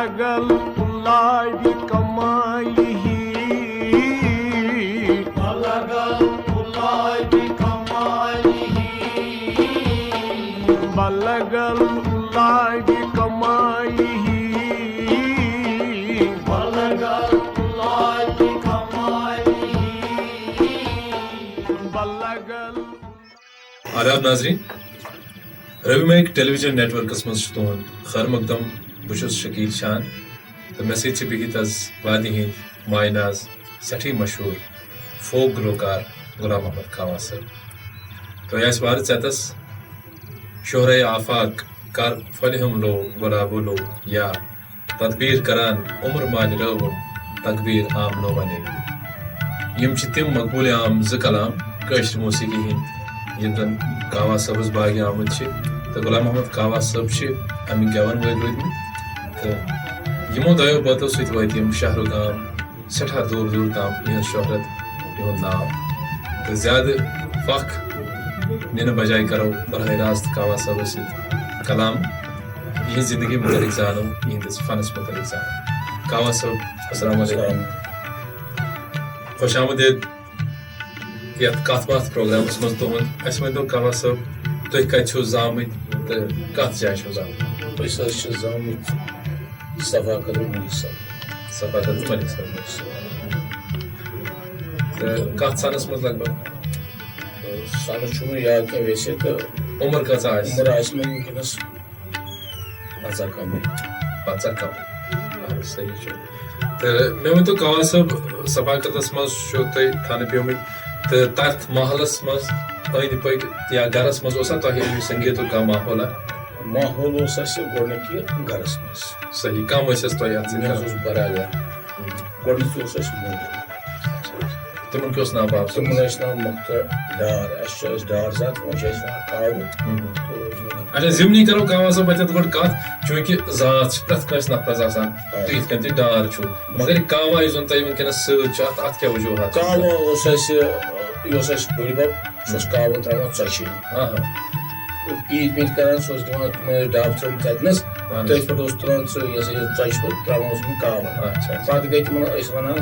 بلغ العلا بكماله بلغ العلا بكماله بلغ العلا بكماله بلغ العلا بكماله بلغ. آداب ناظرین، روی میک ٹیلی ویژن نیٹ ورکس مز تہد خیر مقدم. بہت شکیل شان تو مے ست بہت از وادی ہند ماے ناز سٹھی مشہور فوک گلوکار غلام محمد کھاوا صٲب. تو اس بار ژیتس شہرے آفاق کر فلہم لو گلابو لو یا تدبیر کران عمر مان روم تقبیر عام نو بنے. یم چھ تم مقبول عام ز کلام کشر موسیقی ہند یم زن کھاوا صٲبس باغ آمت تو غلام محمد کھاوا صٲب امیک گیون وٲلۍ روٗدمٕتۍ تہٕ یمو دۄیو بٲتو سۭتۍ وٲتۍ یم شہرُک عام سٮ۪ٹھاہ دوٗر دوٗر تام یہنٛز شہرت یہنٛد ناو. تہٕ زیادٕ وق نِنہٕ بجاے کرو براہ راست کھاوا صٲبس سۭتۍ کلام یہنٛز زندگی متعلق زانو یہنٛدِس فنس متعلق زانو. کھاوا صٲب السلام علیکم، خوش آمدید یتھ کتھ باتھ پروگرامس مز تہد. اس ؤنتو کھاوا صٲب تُہۍ کتہِ چھِو زامٕتۍ تہٕ کتھ جایہِ چھِو زامٕتۍ؟ أسۍ حظ چھِ زامٕتۍ صفاقت ملک صٲب. صفاقت ملک صٲب. تہٕ کتھ سنس منٛز لگ بگ؟ سنہٕ چھُ نہٕ یاد کینٛہہ ویسے تہٕ عمر کۭژاہ آسہِ؟ عمر آسہِ مےٚ وٕنکیٚنس 15 کمٕے. 15 کم. صحیح چھُ. تہٕ مےٚ ؤنتو کھاوا صٲب صفاقتس منٛز چھُو تۄہہِ تھنہٕ پیومٕتۍ تہٕ تتھ محلس منٛز أنٛدۍ پٔکۍ یا گرس منٛز اوسا تۄہہِ اَمہِ سنگیتُک کانٛہہ ماحولا؟ ماحول اوس اَسہِ گۄڈنِکہِ گرس منٛز. صحیح. کم ٲسۍ حظ تۄہہِ اتھ مےٚ حظ اوس برادر گۄڈنِکہِ اوس اَسہِ مول. تِمن کیٛاہ اوس ناو باب تِمن ٲسۍ ناو مختار ڈار. اَسہِ چھُ أسۍ ڈار زات وۄنۍ چھِ اَسہِ ونان کاوٕ. اچھا ضمنی کرو کھاوا صٲب اتٮ۪تھ گۄڈٕ کتھ چوٗنٛکہِ ذات چھِ پرٛٮ۪تھ کٲنٛسہِ نفرس آسان تہٕ یِتھ کٔنۍ تہِ ڈار چھُ مگر کاوا یُس زن تۄہہِ وٕنکیٚنس سۭتۍ چھُ اتھ کیٛاہ وجوٗہات؟ کاوا اوس اَسہِ یہِ اوس اَسہِ بٔڈِ بب سُہ اوس کاوٕ تراوان ژۄچہِ. عیٖد ویٖد کران سُہ اوس دِوان تِمن ٲسۍ ڈبہٕ ترٲومٕتۍ تتنس تٔتھۍ پٮ۪ٹھ اوس تُلان سُہ یہِ ہسا یہِ ژۄچہِ پٲٹھۍ تراوان اوس تِمن کاوٕ. پتہٕ گٔے تِمن ٲسۍ ونان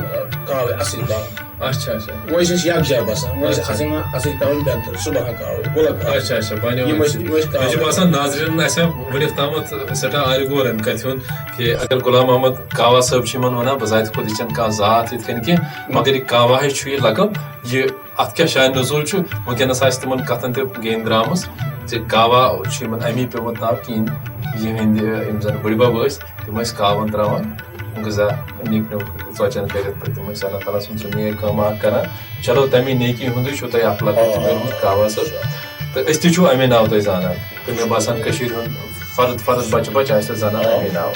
کاوٕ اصٕل کاوٕ. اچھا اچھا. وۄنۍ ٲسۍ أسۍ یکجاہ بسان وۄنۍ ٲسۍ اَسہِ ونان اصٕل کاوٕ بیتر صبح کاوٕ گُلہٕ کاوٕ. اچھا اچھا بنیو. مےٚ چھُ باسان ناظریٖنن آسہِ ہا وُنیُک تامتھ سٮ۪ٹھاہ آرِ گور امہِ کتھِ ہُنٛد کہِ اگر غلام محمد کھاوا صٲب چھِ یِمن ونان بذاتِ خود یہِ چھنہٕ کانٛہہ ذات یِتھ کٔنۍ کینٛہہ مگر یہِ کاواہٕے چھُ یہِ لقب. یہِ اتھ کیٛاہ شاید نزوٗل چھُ وٕنکیٚنس آسہِ تِمن کتھن تہِ گیٚنۍ درامٕژ زِ کاوا چھُ یِمن امی پیومُت ناو کِہینۍ یِہنٛدۍ یِم زن بٔڈِ بب ٲسۍ تِم ٲسۍ کاوَن تراوان غذا نِک نیُک ژۄچن کٔرِتھ تہٕ تِم ٲسۍ اللہ تعالیٰ سُنٛد سُہ نیک کٲم اکھ کران. چلو تمی نیکی ہُنٛدُے چھُو تۄہہِ اکھ لقب تہِ میوٗلمُت کھاوا صٲب تہٕ أسۍ تہِ چھِو امی ناو تۄہہِ زانان تہٕ مےٚ باسان کٔشیٖرِ ہُنٛد فرد بچہِ بچہِ آسہِ تۄہہِ زانان امی ناو.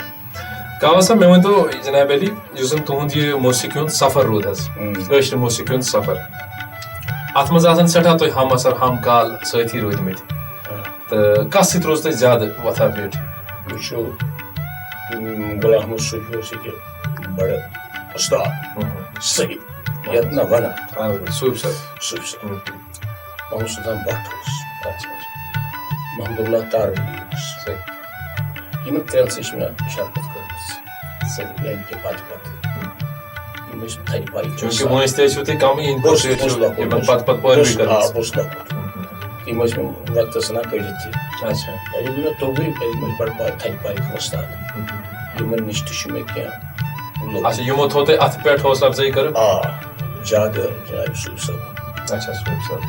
کھاوا صٲب مےٚ ؤنۍتو جناب علی یُس زن تُہُنٛد یہِ موسیٖقی ہُنٛد سفر روٗد حظ کٲشرِ موسیٖقی ہُنٛد سفر اتھ منٛز آسان سٮ۪ٹھاہ تۄہہِ ہم اثر ہم کال سٲتھی روٗدمٕتۍ تہٕ کتھ سۭتۍ روٗز تۄہہِ زیادٕ وۄتھا بیٖٹھ؟ وٕچھو غلام احمد صوفی اوس ییٚتہِ بڑٕ اُستاد صحیح یتھ نہ ونان. صوفی صٲب. صوفی صٲب. محمد سلطان بٹ اوس. محمد اللہ تاروی اوس. یِمن ترٛٮ۪ن سۭتۍ چھِ مےٚ شرکت کٔرمٕژ یعنی کہِ پتہٕ یِم ٲسۍ تھدِ پایہِ. چوٗنٛکہِ وٲنٛسہِ تہِ ٲسِو تُہۍ کمٕے بہٕ اوسُس لۄکُٹ. یِم ٲسۍ تِم ٲسۍ مےٚ وقتس ژھٕنان کٔڑِتھ تہِ. اچھا. ییٚلہِ مےٚ توٚگُے یِم ٲسۍ بڑٕ تھدِ پایِکۍ وۄستاد. یِمن نِش تہِ چھُ مےٚ کینٛہہ. اچھا یِمو تھوٚو تۄہہِ اتھٕ پٮ۪ٹھ حوصلہٕ افضٲیی کٔرٕکھ؟ زیادٕ جناب صوفی صٲب. اچھا صوفی صٲب.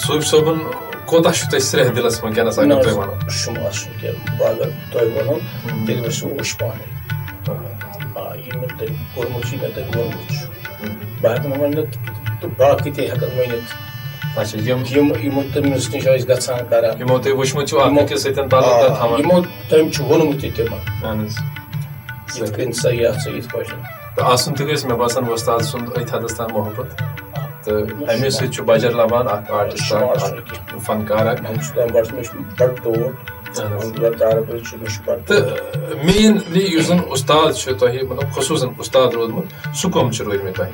صوفی صٲبن کوتاہ چھُ تۄہہِ سرٛیہ دِلس وٕنکیٚنس اگر تُہۍ ونو؟ شُمار چھُنہٕ کینٛہہ. بہٕ اگر تۄہہِ ونو تیٚلہِ وٕچھ سُہ وٕچھ پانے. یہِ مےٚ تٔمۍ کوٚرمُت چھُ مےٚ تٔمۍ ووٚنمُت چھُ. بہٕ ہٮ۪کہٕ نہٕ ؤنِتھ تہٕ باقٕے تہِ ہٮ۪کن ؤنِتھ. اچھا یِمو تٔمِس نِش ٲسۍ گژھان کران یِمو تۄہہِ وٕچھمُت چھُو اکھ أکِس سۭتۍ تعلُق تھاوان. یِمو تٔمۍ چھُ ووٚنمُت تہِ تِمن اہن حظ یِتھ کٔنۍ سا یتھ سا یِتھ پٲٹھۍ. تہٕ آسُن تہِ گژھِ مےٚ باسان وۄستاد سُنٛد أتھۍ حدس تام محبت تہٕ اَمے سۭتۍ چھُ بجر لبان اکھ آرٹِسٹ اکھ فنکار اکھ. محمد سلطان بٹ مےٚ چھُ بڑٕ ٹوٹھ. تہٕ مینلی یُس زن اُستاد چھُ تۄہہِ مطلب خصوٗصن اُستاد روٗدمُت سُہ کٕم چھِ روٗدمٕتۍ تۄہہِ؟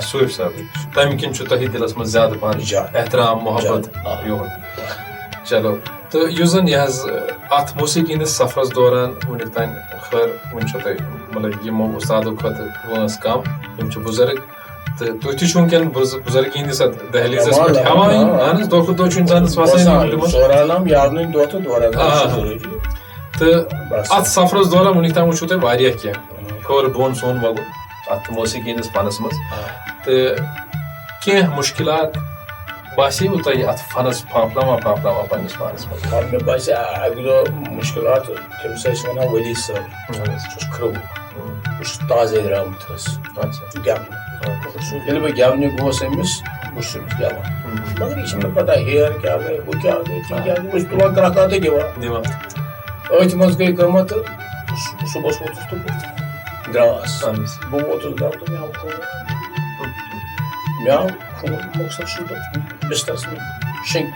صوفی صٲب. تمہِ کِنۍ چھُ تۄہہِ دِلس منٛز زیادٕ پہن احترام محبت یِہُنٛد. چلو تہٕ یُس زن یہِ حظ اتھ موسیٖقی ہٕنٛدِس سفرس دوران وُنیُک تام خیر ون چھو تۄہہِ مطلب یِمو اُستادو کھۄتہٕ وٲنٛس کم یِم چھِ بُزرگ تہٕ تُہۍ تہِ چھُو وٕنکٮ۪ن بُزرگی ہِنٛدِس اتھ دہلیٖزس پٮ۪ٹھ ہٮ۪وان اہن حظ دۄہ کھۄتہٕ دۄہ چھُ اِنسانس وسان دورانام یاونٕے دۄہ تہٕ دوران تہٕ اتھ سفرس دوران وُنیُک تام وٕچھو تۄہہِ واریاہ کینٛہہ ہیوٚر بۄن سون وگُن اتھ موسیقی ہِنٛدِس فنس منٛز تہٕ کینٛہہ مُشکلات باسیوٕ تۄہہِ اتھ فنس پھانٛپلاوان پننِس پانس منٛز مےٚ باسے اکہِ دۄہ مُشکلات تٔمِس ٲسۍ ونان ؤلی صٲب سُہ چھُ کھرٛوٚو بہٕ چھُس تازے درٛامُت حظ گٮ۪ونہٕ ییٚلہِ بہٕ گٮ۪ونہِ گوس أمِس بہٕ چھُس أمِس گٮ۪وان مگر یہِ چھِ مےٚ پتہ ہیر کیٛاہ گٔے ہُہ کیٛاہ گٔے تی کیٛاہ گٔے بہٕ چھُس تُلان کرٛکھا تہٕ دِوان أتھۍ منٛز گٔے کٲمہ تہٕ صُبحس ووتُس تہٕ بہٕ درٛاس بہٕ ووتُس گرٕ تہٕ مےٚ آو خوٗن مقصد چھُس بہٕ بسترس منٛز شیٚنٛگۍ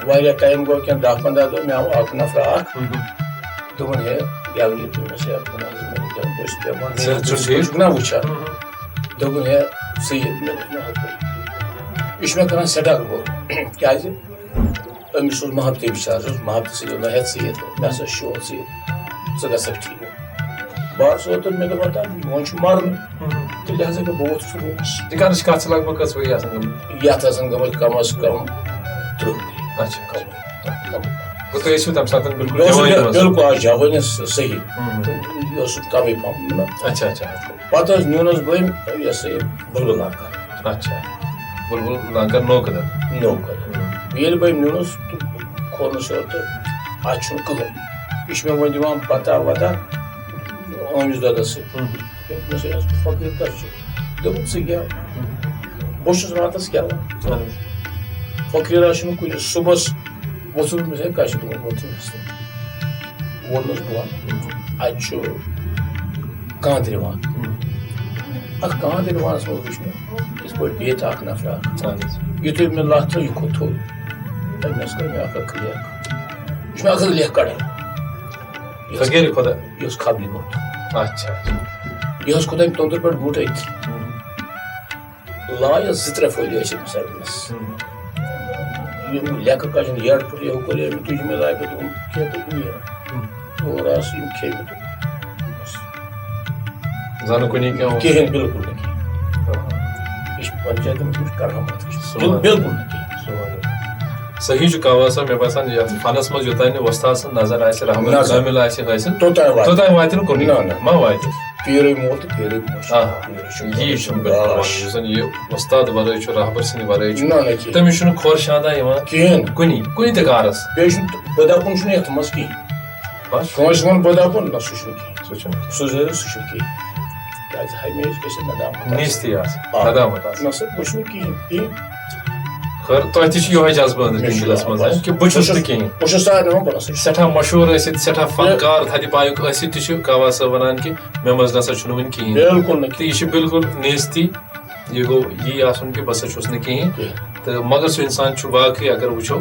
واریاہ ٹایم گوٚو کینٛہہ 10-15 دۄہ مےٚ آو اکھ نفرا اکھ دوٚپُن ہے گٮ۪ونہِ تہٕ مےٚ چھِ بہٕ چھُس نا وٕچھان دوٚپُن ہے ژٕ یہِ مےٚ دوٚپ نہ حظ یہِ چھُ مےٚ کران سٮ۪ٹھاہ غور کیٛازِ أمِس اوس محبتٕے بِچارس اوس محبتہٕ سۭتۍ دوٚپ نہ ہے ژٕ یہِ مےٚ ہسا شوق ژٕ یہِ ژٕ گژھکھ ٹھیٖک بہٕ ہسا ووتُس مےٚ دوٚپ وۄنۍ چھُ مرُن تہٕ لہٰذا گوٚو بہٕ ووتُس روٗمَس یتھ آسان گٔمٕتۍ کم از کم 30 بِلکُل آز جوٲنی صحیح یہِ اوس کمٕے پہم پتہٕ حظ نیوٗنس بہٕ أمۍ یہِ ہسا یہِ بُلبُل لانکر نو قدم ییٚلہِ بہٕ أمۍ نیوٗنس تہٕ کھولنس یورٕ تہٕ اتھ چھُنہٕ کٕہٕنۍ یہِ چھُ مےٚ وۄنۍ دِوان بتا وتا أمِس دۄدس سۭتۍ فقیٖر کر چھُ دوٚپُن ژٕ گٮ۪و بہٕ چھُس راتس گٮ۪وان فقیٖرا چھُنہٕ کُنہِ صُبحس ووٚتھُس مےٚ ہے کیٛاہ چھُ دوٚپُن ووٚتھُس ووٚنُس بہٕ اتہِ چھُ کانٛدرِ وان اتھ کانٛدرِ وانس منٛز وٕچھ مےٚ یِتھ پٲٹھۍ بِہِتھ اکھ نفرا یِتھُے مےٚ لتھ ترٲو یہِ کھوٚت تھوٚد أمِس کٔر مےٚ اکھ لیکھ یہِ چھُ مےٚ اکھ لیکھ کڑان یہِ اوس خبلہِ موت یہِ حظ کھوٚت أمۍ توٚنٛدرٕ پٮ۪ٹھ بوٗٹ أتھی لایس 2-3 پھٔلۍ ٲسۍ أمِس أتنس یِم لیکھٕ کجن یڈ پھٔلۍ یہِ کوٚر أمۍ تُجہِ مےٚ لایہِ دوٚپُن کھےٚ تہٕ نیرا اور آس یِم کھیٚیہِ مےٚ کِہیٖنۍ بِلکُل نہٕ کِہیٖنۍ یہِ چھِ پنچایتن کرامت بِلکُل نہٕ کِہیٖنۍ صحیح چھُ کہواسا مےٚ باسان یتھ فنس منٛز یوٚتانۍ نہٕ وۄستاد سٕنٛز نظر آسہِ رحمت کامل آسہِ حٲصِل توٚتانۍ واتہِ نہٕ کُنُے ما واتہِ پیٖرٕے موت تہٕ پیٖرٕے یی چھُنہٕ بِلکُل یُس زن یہِ وۄستاد ورٲے چھُ رہبر سٕنٛدِ ورٲے چھُ تٔمِس چھُنہٕ کھۄر شاندا یِوان کِہیٖنۍ کُنہِ تہِ کارس بیٚیہِ چھُنہٕ بٔداپُن چھُنہٕ یتھ منٛز کِہیٖنۍ کٲنٛسہِ ووٚن بٔداپُن نہ سُہ چھُنہٕ کِہیٖنۍ سُہ چھُنہٕ کِہیٖنۍ کیٛازِ ہمیشہِ گژھِ ندامت نہ سا بہٕ چھُنہٕ کِہیٖنۍ خٲر تۄہہِ تہِ چھُ یِہوے جذبہٕ أنٛدرۍ دِلس منٛز کہِ بہٕ چھُس نہٕ کِہیٖنۍ بہٕ چھُس سارنٕے وَنان بہٕ سٮ۪ٹھاہ مشہوٗر ٲسِتھ سٮ۪ٹھاہ فنکار تھدِ پایُک ٲسِتھ تہِ چھُ کہوا صٲب ونان کہِ مےٚ منٛز نسا چھُنہٕ وُنہِ کِہیٖنۍ بِلکُل نہٕ تہٕ یہِ چھُ بِلکُل نیستی یہِ گوٚو یی آسُن کہِ بہٕ ہسا چھُس نہٕ کِہیٖنۍ تہٕ مگر سُہ انسان چھُ واقعی اگر وٕچھو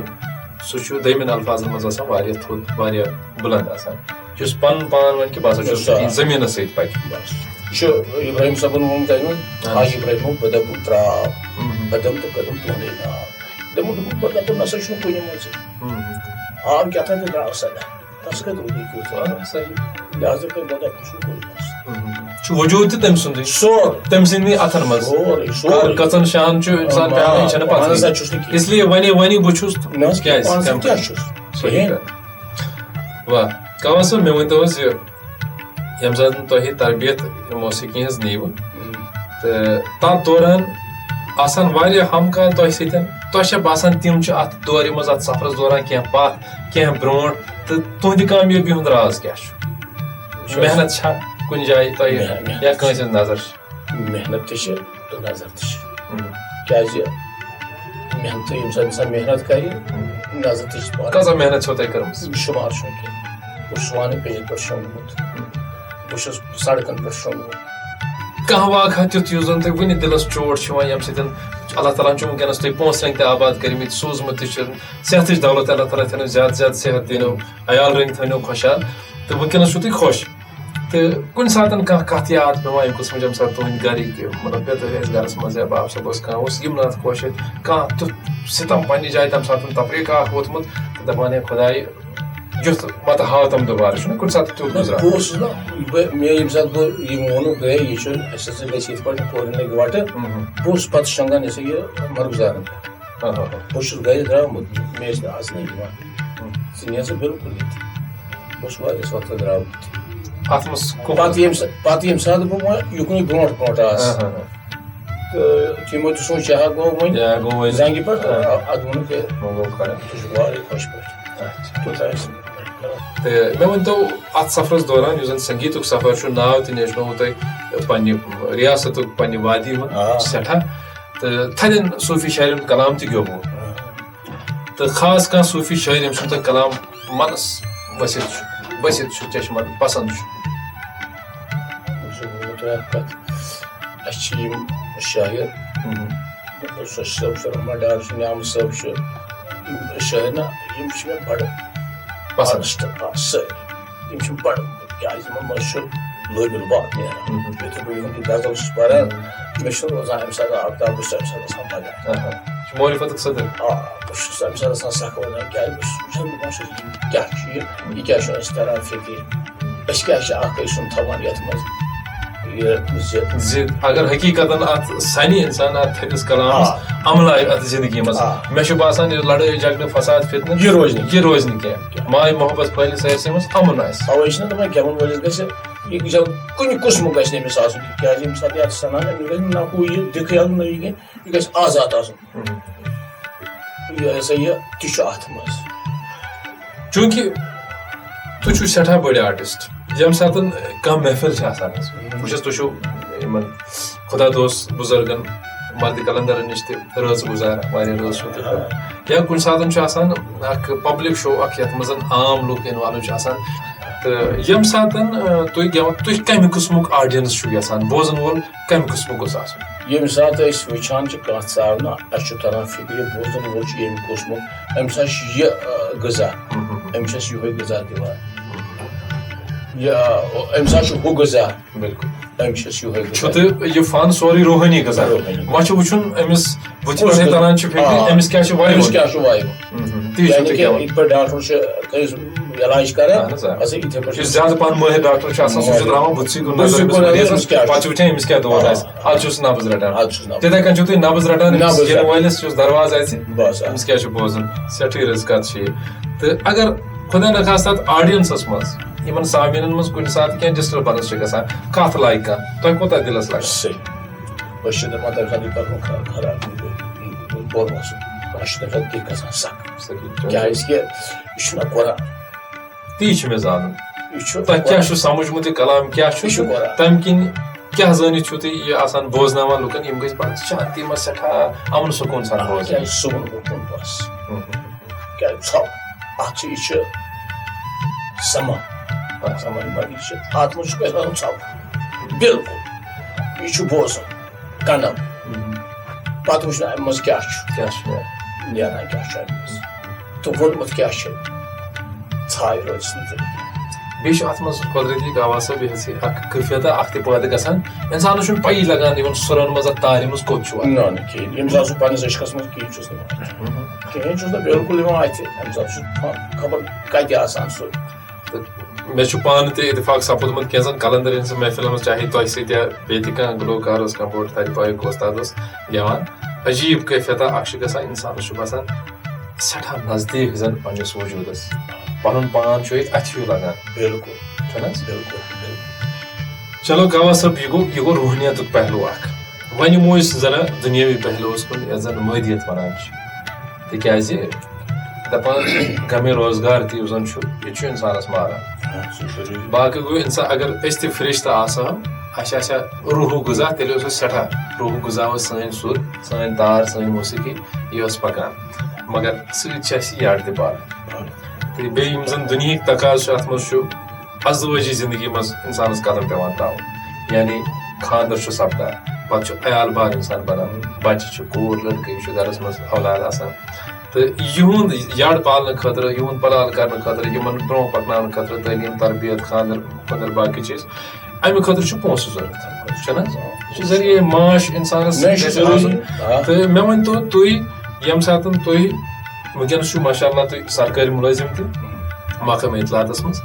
سُہ چھُ دٔیمٮ۪ن الفاظن منٛز آسان واریاہ تھوٚد واریاہ بُلند آسان یُس پنُن پان وَنہِ کہِ بہٕ ہسا چھُس زٔمیٖنس سۭتۍ پکہِ یہِ چھُ ابراہیم صٲبن ووٚنمُت اَمہِ آ ابراہیمو بہٕ دَپُن ترٛاو قدم تہٕ قدم تُہُنٛدے ناو دوٚپُن بہٕ دَپُن نسا چھُنہٕ کُنہِ منٛز آب کیٛاہ تام درٛاو سدا تس کتہِ روٗدُے کیُتھ لہٰذا کٔر بہٕ دَپُن چھُنہٕ کُنہِ منٛز چھُ وجوٗد تہِ تٔمۍ سُنٛدُے سورُے تٔمۍ سٕنٛدی اتھن منٛز کٔژن جان چھُ اِنسان پیٚوان یہِ چھنہٕ پتہ اس لیے وَنہِ بہٕ چھُس کیٛازِ واہ کہوا صٲب مےٚ ؤنۍتو حظ یہِ ییٚمہِ ساتہٕ تۄہہِ تربیت موسیقی ہٕنٛز نیٖوٕ تہٕ تتھ دوران آسان واریاہ ہمکار تۄہہِ سۭتۍ تۄہہِ چھا باسان تِم چھِ اتھ دورِ منٛز اتھ سفرس دوران کینٛہہ پتھ کینٛہہ برونٛٹھ تہٕ تُہنٛدِ کامیٲبی ہُنٛد راز کیٛاہ چھُ محنت چھا کُنہِ جایہِ تۄہہِ یا کٲنٛسہِ ہٕنٛز نظر چھِ محنت تہِ چھِ تہٕ نظر تہِ چھِ کیٛازِ محنت ییٚمہِ ساتہٕ اِنسان محنت کرِ نظر تہِ چھِ کۭژاہ محنت چھو تۄہہِ کٔرمٕژ شُمار چھُنہٕ کینٛہہ بہٕ چھُس وانہٕ پیجن پٮ۪ٹھ شۄنٛگمُت بہٕ چھُس سڑکن پٮ۪ٹھ شۄنٛگمُت کانٛہہ واقعہ تیُتھ یُس زن تۄہہِ وُنہِ دِلس چوٹ چھُ یِوان ییٚمہِ سۭتۍ اللہ تعالیٰ ہن چھُ وٕنکیٚنس تۄہہِ پونٛسہٕ رٔنٛگۍ تہِ آباد کٔرمٕتۍ سوٗزمُت تہِ چھُ صحتٕچ دولت اللہ تعالیٰ تھٲینو زیادٕ زیادٕ صحت دِنو عیال رٔنٛگۍ تھٲینو خۄشحال تہٕ وٕنکیٚنس چھُو تُہۍ خۄش تہٕ کُنہِ ساتہٕ کانٛہہ کتھ یاد پیٚوان ییٚمہِ قٕسمٕچ ییٚمہِ ساتہٕ تُہنٛدۍ گرِکۍ مطلب بیٚتٲرۍ ٲسۍ گرس منٛز یا باب صٲب اوس کانٛہہ اوس یِم نہٕ اتھ خۄش ٲسۍ کانٛہہ تیُتھ سِتم پننہِ جایہِ تمہِ ساتہٕ تفریٖقہ اکھ ووٚتھمُت تہٕ دپان ہے خۄداے یُتھ پتہٕ ہاو تِم دوبارٕ چھُنہ کُنہِ ساتہٕ تیُتھ گُزران بہٕ اوسُس نا مےٚ ییٚمہِ ساتہٕ بہٕ یِم ووٚنُکھ گٔے یہِ چھُ اَسہِ ہسا گژھِ یِتھ پٲٹھۍ کورٮ۪ن لٔگۍ وَٹہٕ بہٕ اوسُس پَتہٕ شۄنٛگان یہِ سا یہِ مَرگزارَن بہٕ چھُس گرِ درٛامُت مےٚ ٲسۍ نہٕ اَژنٕے یِوان ژٕ نیر ژٕ بِلکُل ییٚتہِ بہٕ اوسُس واریاہَس وقتَس درٛامُت اَتھ منٛز پَتہٕ ییٚمہِ ساتہٕ بہٕ وۄنۍ یُکنُے برونٛٹھ برونٛٹھ آس تہٕ تِمو تہِ سوٗنٛچ چاہا گوٚو وۄنۍ زنٛگہِ پٮ۪ٹھ اَدٕ ووٚنُکھ ہے ژٕ چھُکھ واریاہ خۄش پٲٹھۍ توٚتام ٲسۍ تہٕ مےٚ ؤنۍتو اَتھ سفرَس دوران یُس زَن سنگیٖتُک سفر چھُ ناو تہِ نیچنووُ تۄہہِ پنٛنہِ رِیاستُک پنٛنہِ وادی منٛز سٮ۪ٹھاہ تہٕ تھدٮ۪ن صوٗفی شاعرٮ۪ن ہُنٛد کلام تہِ گیوٚوُ تہٕ خاص کانٛہہ صوٗفی شٲعر ییٚمہِ سُنٛد تۄہہِ کلام منَس ؤسِتھ چھُ چشمَن پسنٛد چھُ اَسہِ چھِ یِم شٲعر سۄ صٲب چھُ رحمان ڈار چھُ نعمت صٲب چھُ یِم شٲعر نا یِم چھِ مےٚ بَڑٕ پسنٛد سٲری یِم چھِ بَڑٕ کیٛازِ یِمن منٛز چھُ لٲبِل بات نیران یُتھُے بہٕ یِہُنٛد یہِ غزل چھُس پَران مےٚ چھُنہٕ روزان اَمہِ ساتہٕ آفتاب بہٕ چھُس اَمہِ ساتہٕ آسان مَگان معرفتُک صدر بہٕ چھُس اَمہِ ساتہٕ آسان سکھ وَنان کیٛازِ بہٕ چھُس وٕچھان دَپان چھُس یہِ کیٛاہ چھُ یہِ کیٛاہ چھُ اَسہِ تران فِکرِ أسۍ کیٛاہ چھِ اکھ أکۍ سُنٛد تھاوان یَتھ منٛز زِ اگر حقیٖقتن اَتھ سنہِ اِنسان اَتھ تھٔدِس کلامس عمل آیہِ اَتھ زندگی منٛز مےٚ چھُ باسان یہِ لڑٲے جگڑٕ فساد فتنہٕ یہِ روزِ نہٕ کینٛہہ ماے محبت پھٔہلہِ سٲرسٕے منٛز امُن آسہِ تَوَے چھِنہ دَپان گٮ۪وَن وٲلِس گژھِ یہِ گژھِ کُنہِ قٕسمُک گژھِ نہٕ أمِس آسُن کیٛازِ ییٚمہِ ساتہٕ یہِ اَتھ سَنان أمِس گژھِ نہ ہُہ یہِ دِکھٕے نہ یہِ کینٛہہ یہِ گژھِ آزاد آسُن یہِ ہسا یہِ تہِ چھُ اَتھ منٛز چوٗنٛکہِ تُہۍ چھِو سٮ۪ٹھاہ بٔڑۍ آرٹِسٹ ییٚمہِ ساتہٕ کانٛہہ محفِل چھِ آسان حظ بہٕ چھُس تُہۍ چھِو یِمن خۄدا دوس بُزرگن مردِ کلندرن نِش تہِ رٲژ گُزار واریاہ رٲژ چھُو تُہۍ یا کُنہِ ساتہٕ چھُ آسان اکھ پبلک شو اکھ یتھ منٛز عام لُکھ اِنوالو چھِ آسان تہٕ ییٚمہِ ساتہٕ تُہۍ گٮ۪وان تُہۍ کمہِ قٕسمُک آڈینٕس چھُو یژھان بوزن وول کمہِ قٕسمُک گوٚژھ آسُن ییٚمہِ ساتہٕ أسۍ وٕچھان چھِ کانٛہہ ژاونہ اَسہِ چھُ تران فِکرِ بوزن وول چھُ ییٚمہِ قٕسمُک أمِس ہسا چھُ یہِ غذا أمِس چھِ یِہوے غذا دِوان یا أمِس ہسا چھُ ہُہ غذا بِلکُل أمِس چھِ یِہوے چھُ تہٕ یہِ فن سورُے روحٲنی غذا وۄنۍ چھُ وٕچھُن أمِس بٕتھِ پٮ۪ٹھٕے تران چھُ فِکرِ أمِس کیٛاہ چھُ وایُن أمِس کیٛاہ چھُ وایُن یعنی کہِ یِتھ پٲٹھۍ ڈاکٹر چھُ کٲنٛسہِ علاج کران ہسا یِتھٕے پٲٹھۍ یُس زیادٕ پہن مٲہِر ڈاکٹر چھُ آسان سُہ چھُ تراوان بٕتھسٕے کُن نظر پتہٕ چھُ وٕچھان أمِس کیٛاہ دود آسہِ ادٕ چھُس نبض رٹان تِتھے کٔنۍ چھُو تُہۍ نبض رٹان یِنہٕ وٲلِس یُس دروازٕ آسہِ أمِس کیٛاہ چھُ بوزُن سٮ۪ٹھٕے رٕژ کتھ چھِ یہِ تہٕ اگر خۄدا نخواستہ تتھ آڈینسس منٛز یِمن سامعیٖنن منٛز کُنہِ ساتہٕ کینٛہہ ڈسٹربنس چھِ گژھان کتھ لایہِ کانٛہہ تۄہہِ کوٗتاہ دِلس لگان صحیح أسۍ چھِ دپان تمہِ ساتہٕ یہِ کرُن خراب بوٚڑ وسُن اَسہِ چھُ تمہِ ساتہٕ تہِ گژھان سکھ کیٛازِ کہِ یہِ چھُنہ قرآن تی چھُ مےٚ زانُن یہِ چھُ تۄہہِ کیٛاہ چھُ سمجھمُت یہِ کلام کیٛاہ چھُ تمہِ کِنۍ کیٛاہ زٲنِتھ چھُو تُہۍ یہِ آسان بوزناوان لُکن یِم گژھِ بڑٕ شانتی منٛز سٮ۪ٹھاہ امن سکوٗن سان بوزٕنۍ کیٛازِ صُبحن اُکُن بس کیٛازِ ژھۄپ اَتھ چھِ یہِ چھِ سمان سمان یہِ چھِ اَتھ منٛز چھُ گژھِ آسُن ژھۄپ بِلکُل یہِ چھُ بوزُن کنم پتہٕ وٕچھُن اَمہِ منٛز کیٛاہ چھُ نیران کیٛاہ چھُ اَمہِ منٛز تہٕ ووٚنمُت کیٛاہ چھُ ژھاے روزِ نہٕ بیٚیہِ چھُ اَتھ منٛز قۄدرٔتی آواز صٲب یہِ ہسا اکھ کٲفیتا اکھ تہِ پٲدٕ گژھان اِنسانس چھُنہٕ پیی لگان یِمن سُرن منٛز اَتھ تارِ منٛز کوٚت چھُ نہ نہ کِہیٖنۍ ییٚمہِ ساتہٕ سُہ پننِس عشقس منٛز کِہیٖنۍ چھُس نہٕ کِہیٖنۍ چھُس نہٕ بِلکُل یِوان اَتھِ اَمہِ ساتہٕ چھُ خبر کتہِ آسان سُہ مےٚ چھُ پانہٕ تہِ اتفاق سپُدمُت کینٛژن کلندر ہٕنٛزن محفلن منٛز چاہے تۄہہِ سۭتۍ یا بیٚیہِ تہِ کانٛہہ گلوکار اوس کانٛہہ بوٚڑ تَتہِ پایُک وۄستاد اوس گٮ۪وان عجیٖب کٲفیتا اکھ چھُ گژھان اِنسانس چھُ باسان سٮ۪ٹھاہ نزدیٖک زن پننِس وجوٗدس پنُن پان چھُ ییٚتہِ اَتھِ ہیوٗ لگان بِلکُل چھُنہ بِلکُل چلو گوا صٲب یہِ گوٚو روحنیتُک پہلوٗ اکھ وۄنۍ یِمو أسۍ زَن دُنیٲوی پہلوٗوس کُن یَتھ زن مٲدیت وَنان چھِ تِکیازِ دپان غمے روزگار تہِ یُس زن چھُ یہِ چھُ اِنسانس ماران باقٕے گوٚو اِنسان اگر أسۍ تہِ فرِشتہٕ آسہٕ ہو اَسہِ آسہِ ہا روحُک غذا تیٚلہِ اوس اَسہِ سٮ۪ٹھاہ روحُک غذا اوس سٲنۍ سُر سٲنۍ تار سٲنۍ موسیٖقی یہِ ٲس پکان مگر سۭتۍ چھِ اَسہِ یڈ تہِ پالان تہٕ بیٚیہِ یِم زن دُنہِکۍ تقاضہٕ چھُ اَتھ منٛز چھُ ازدوٲجی زندگی منٛز اِنسانس قدم پیٚوان تراوُن یعنی خانٛدر چھُ سپدان پتہٕ چھُ عیال بار اِنسان بنان بچہِ چھُ کوٗر لڑکہٕ یہِ چھُ گرس منٛز اولاد آسان تہٕ یِہُنٛد یڈ پالنہٕ خٲطرٕ یِہُنٛد پلال کرنہٕ خٲطرٕ یِمن برونٛہہ پکناونہٕ خٲطرٕ تعلیٖم تربیت خانٛدر باقٕے چیٖز امہِ خٲطرٕ چھُ پونٛسہٕ ضروٗرت چھُنہ یہِ چھُ ذٔریعے معاش اِنسانس گژھِ آسُن تہٕ مےٚ ؤنۍتو تُہۍ ییٚمہِ ساتہٕ تُہۍ وٕنکیٚنس چھُ ماشاء اللہ تُہۍ سرکٲری مُلٲزِم تہِ محکمہ اطلاعاتس مز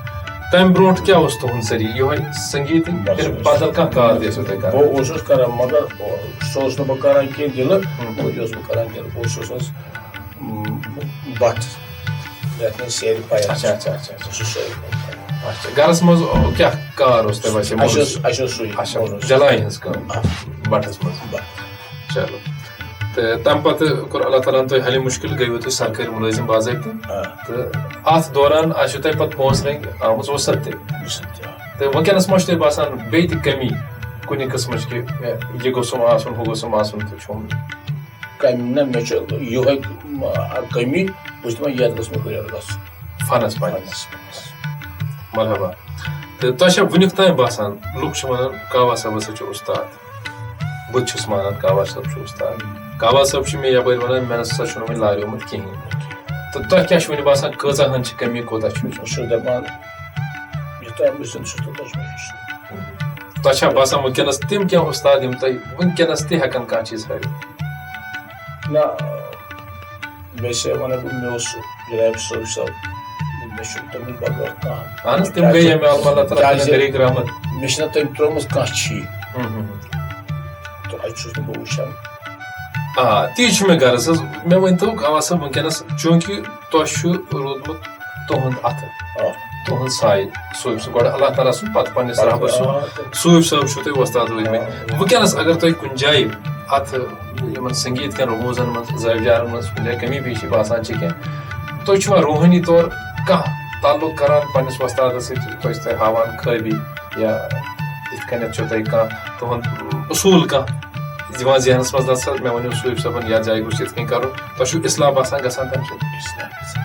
تمہ برونٹ کیا اوس تہند ذریعہ یہ سنگیت بدل کانٛہہ کار تہِ ٲسِو تُہۍ کران بہٕ اوسُس کران مگر سُہ اوس نہٕ بہٕ کران کینٛہہ دِلہٕ یہِ اوس بہٕ کران دِلہٕ بہٕ اوسُس حظ بٹھ یتھ منٛز سیرِ پایَس اچھا اچھا اچھا اچھا سُہ سٲری اچھا گرس مز کیا کار اوس تۄہہِ ویسے اَسہِ اوس سُے اچھا جلاے ہٕنٛز کٲم بٹھس مز چلو تہٕ تمہِ پتہٕ کوٚر اللہ تعالیٰ ہن تۄہہِ حلہِ مُشکِل گٔیوٕ تُہۍ سرکٲرۍ مُلٲزِم باضٲبطہٕ تہٕ اتھ دوران آسوٕ تۄہہِ پتہٕ پونٛسہٕ رٔنٛگۍ آمٕژ وُسعت تہِ تہٕ وٕنکیٚنس ما چھُ تۄہہِ باسان بیٚیہِ تہِ کٔمی کُنہِ قٕسمٕچ کہِ یہِ گوٚژھُم آسُن ہُہ گوٚژھُم آسُن تہٕ چھُم کمہِ نہ مےٚ چھُ یِہوے کٔمی بہٕ چھُس دپان یتھ گوٚژھ مےٚ ہُریر گژھُن فنس پننس مرحبا تہٕ تۄہہِ چھا وُنیُک تام باسان لُکھ چھِ ونان کاوا صٲب ہسا چھُ اُستاد بہٕ تہِ چھُس مانان کاوا صٲب چھُ اُستاد کاوا صٲب چھُ مےٚ یپٲرۍ ونان مےٚ نسا چھُنہٕ وۄنۍ لاریومُت کِہینۍ تہٕ تۄہہِ کیاہ چھُ وۄنۍ باسان کۭژاہ ہن چھِ کٔمی کوتاہ چھُ بہٕ چھُس دپان یوٗتاہ بہٕ زِندٕ چھُس توٗتاہ چھُ مےٚ ہیٚچھُن تۄہہِ چھا باسان وٕنکیٚنس تِم کینٛہہ اُستاد یِم تۄہہِ وٕنکیٚنس تہِ ہٮ۪کن کانٛہہ چیٖز ہٲوِتھ نہ ویسے ونہٕ بہٕ مےٚ اوس جناب صٲب صٲب مےٚ چھُنہٕ تٔمِس بغٲر کانٛہہ اہن حظ تِم گٔے ییٚمہِ علاوٕ اللہ تعالیٰ کٔرِنۍ طریٖق رحمت مےٚ چھِنہ تٔمۍ ترٛٲومٕژ کانٛہہ چھی تہٕ اَتہِ چھُس نہٕ بہٕ وٕچھان آ تی چھُ مےٚ غرض حظ مےٚ ؤنۍتو کاوا صٲب وٕنکیٚنس چوٗنٛکہِ تۄہہِ چھُ روٗدمُت تُہُنٛد اَتھٕ تُہُنٛد سایہِ صوٗفۍ صٲب گۄڈٕ اللہ تعالیٰ سُنٛد پتہٕ پننِس رحبس سُنٛد صوٗفۍ صٲب چھُو تۄہہِ وۄستاد روٗدمٕتۍ وٕنکیٚنس اگر تۄہہِ کُنہِ جایہِ اتھ یِمن سنگیٖت کٮ۪ن رموٗزن منٛز زٲوجارن منٛز کُنہِ جایہِ کٔمی پیٖشی باسان چھِ کینٛہہ تُہۍ چھُوا روحٲنی طور کانٛہہ تعلُق کران پننِس وۄستادس سۭتۍ تۄہہِ چھِ تۄہہِ ہاوان خٲبی یا یِتھ کٔنٮ۪تھ چھُو تۄہہِ کانٛہہ تُہُنٛد اصوٗل کانٛہہ دِوان ذہنس منٛز نسا مےٚ ؤنِو صوٗفۍ صٲبن یتھ جایہِ گوٚژھ یِتھ کٔنۍ کرُن تۄہہِ چھُو اصلاح باسان گژھان تمہِ سۭتۍ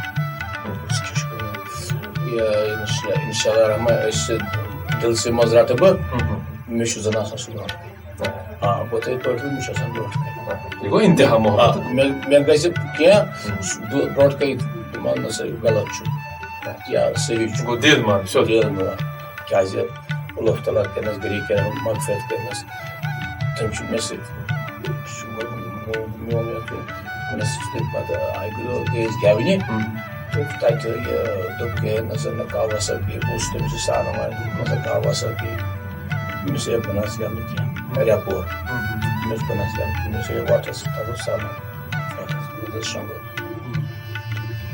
انشاء اللہ رحمان أسۍ دِلسٕے منٛز رٹہٕ بہٕ مےٚ چھُ زن آسان سُہ برونٛٹھ کَنہِ بہٕ تھٔے پٲٹھۍ مےٚ چھُ آسان برونٛٹھ کَنہِ یہِ گوٚو انتہا محبت مےٚ گژھِ کینٛہہ برونٛٹھ کَنہِ دپان نہ سا غلط چھُ یا صحیح چھُ گوٚو دِل مان دِل مِلان کیٛازِ اللہ تعالیٰ کٔرنَس غریٖب کٔرنَس مغفرت کٔرنَس تٔمۍ چھُ مےٚ سۭتۍ میون مےٚ سۭتۍ چھُ پتہٕ گٔے أسۍ گٮ۪ونہِ تہٕ تَتہِ دوٚپ ہے نہ سا نہ کاوا صٲب بہٕ اوسُس تٔمِس سۭتۍ سارناوان نہ سا کاوا صٲب مےٚ سا بہٕ نہ حظ گٮ۪ونہٕ کینٛہہ رٮ۪پور مےٚ اوس بہٕ نہ حظ گٮ۪ونہٕ مےٚ سا وۄٹھس تَتھ اوس سامان وۄٹھس شۄنٛگُن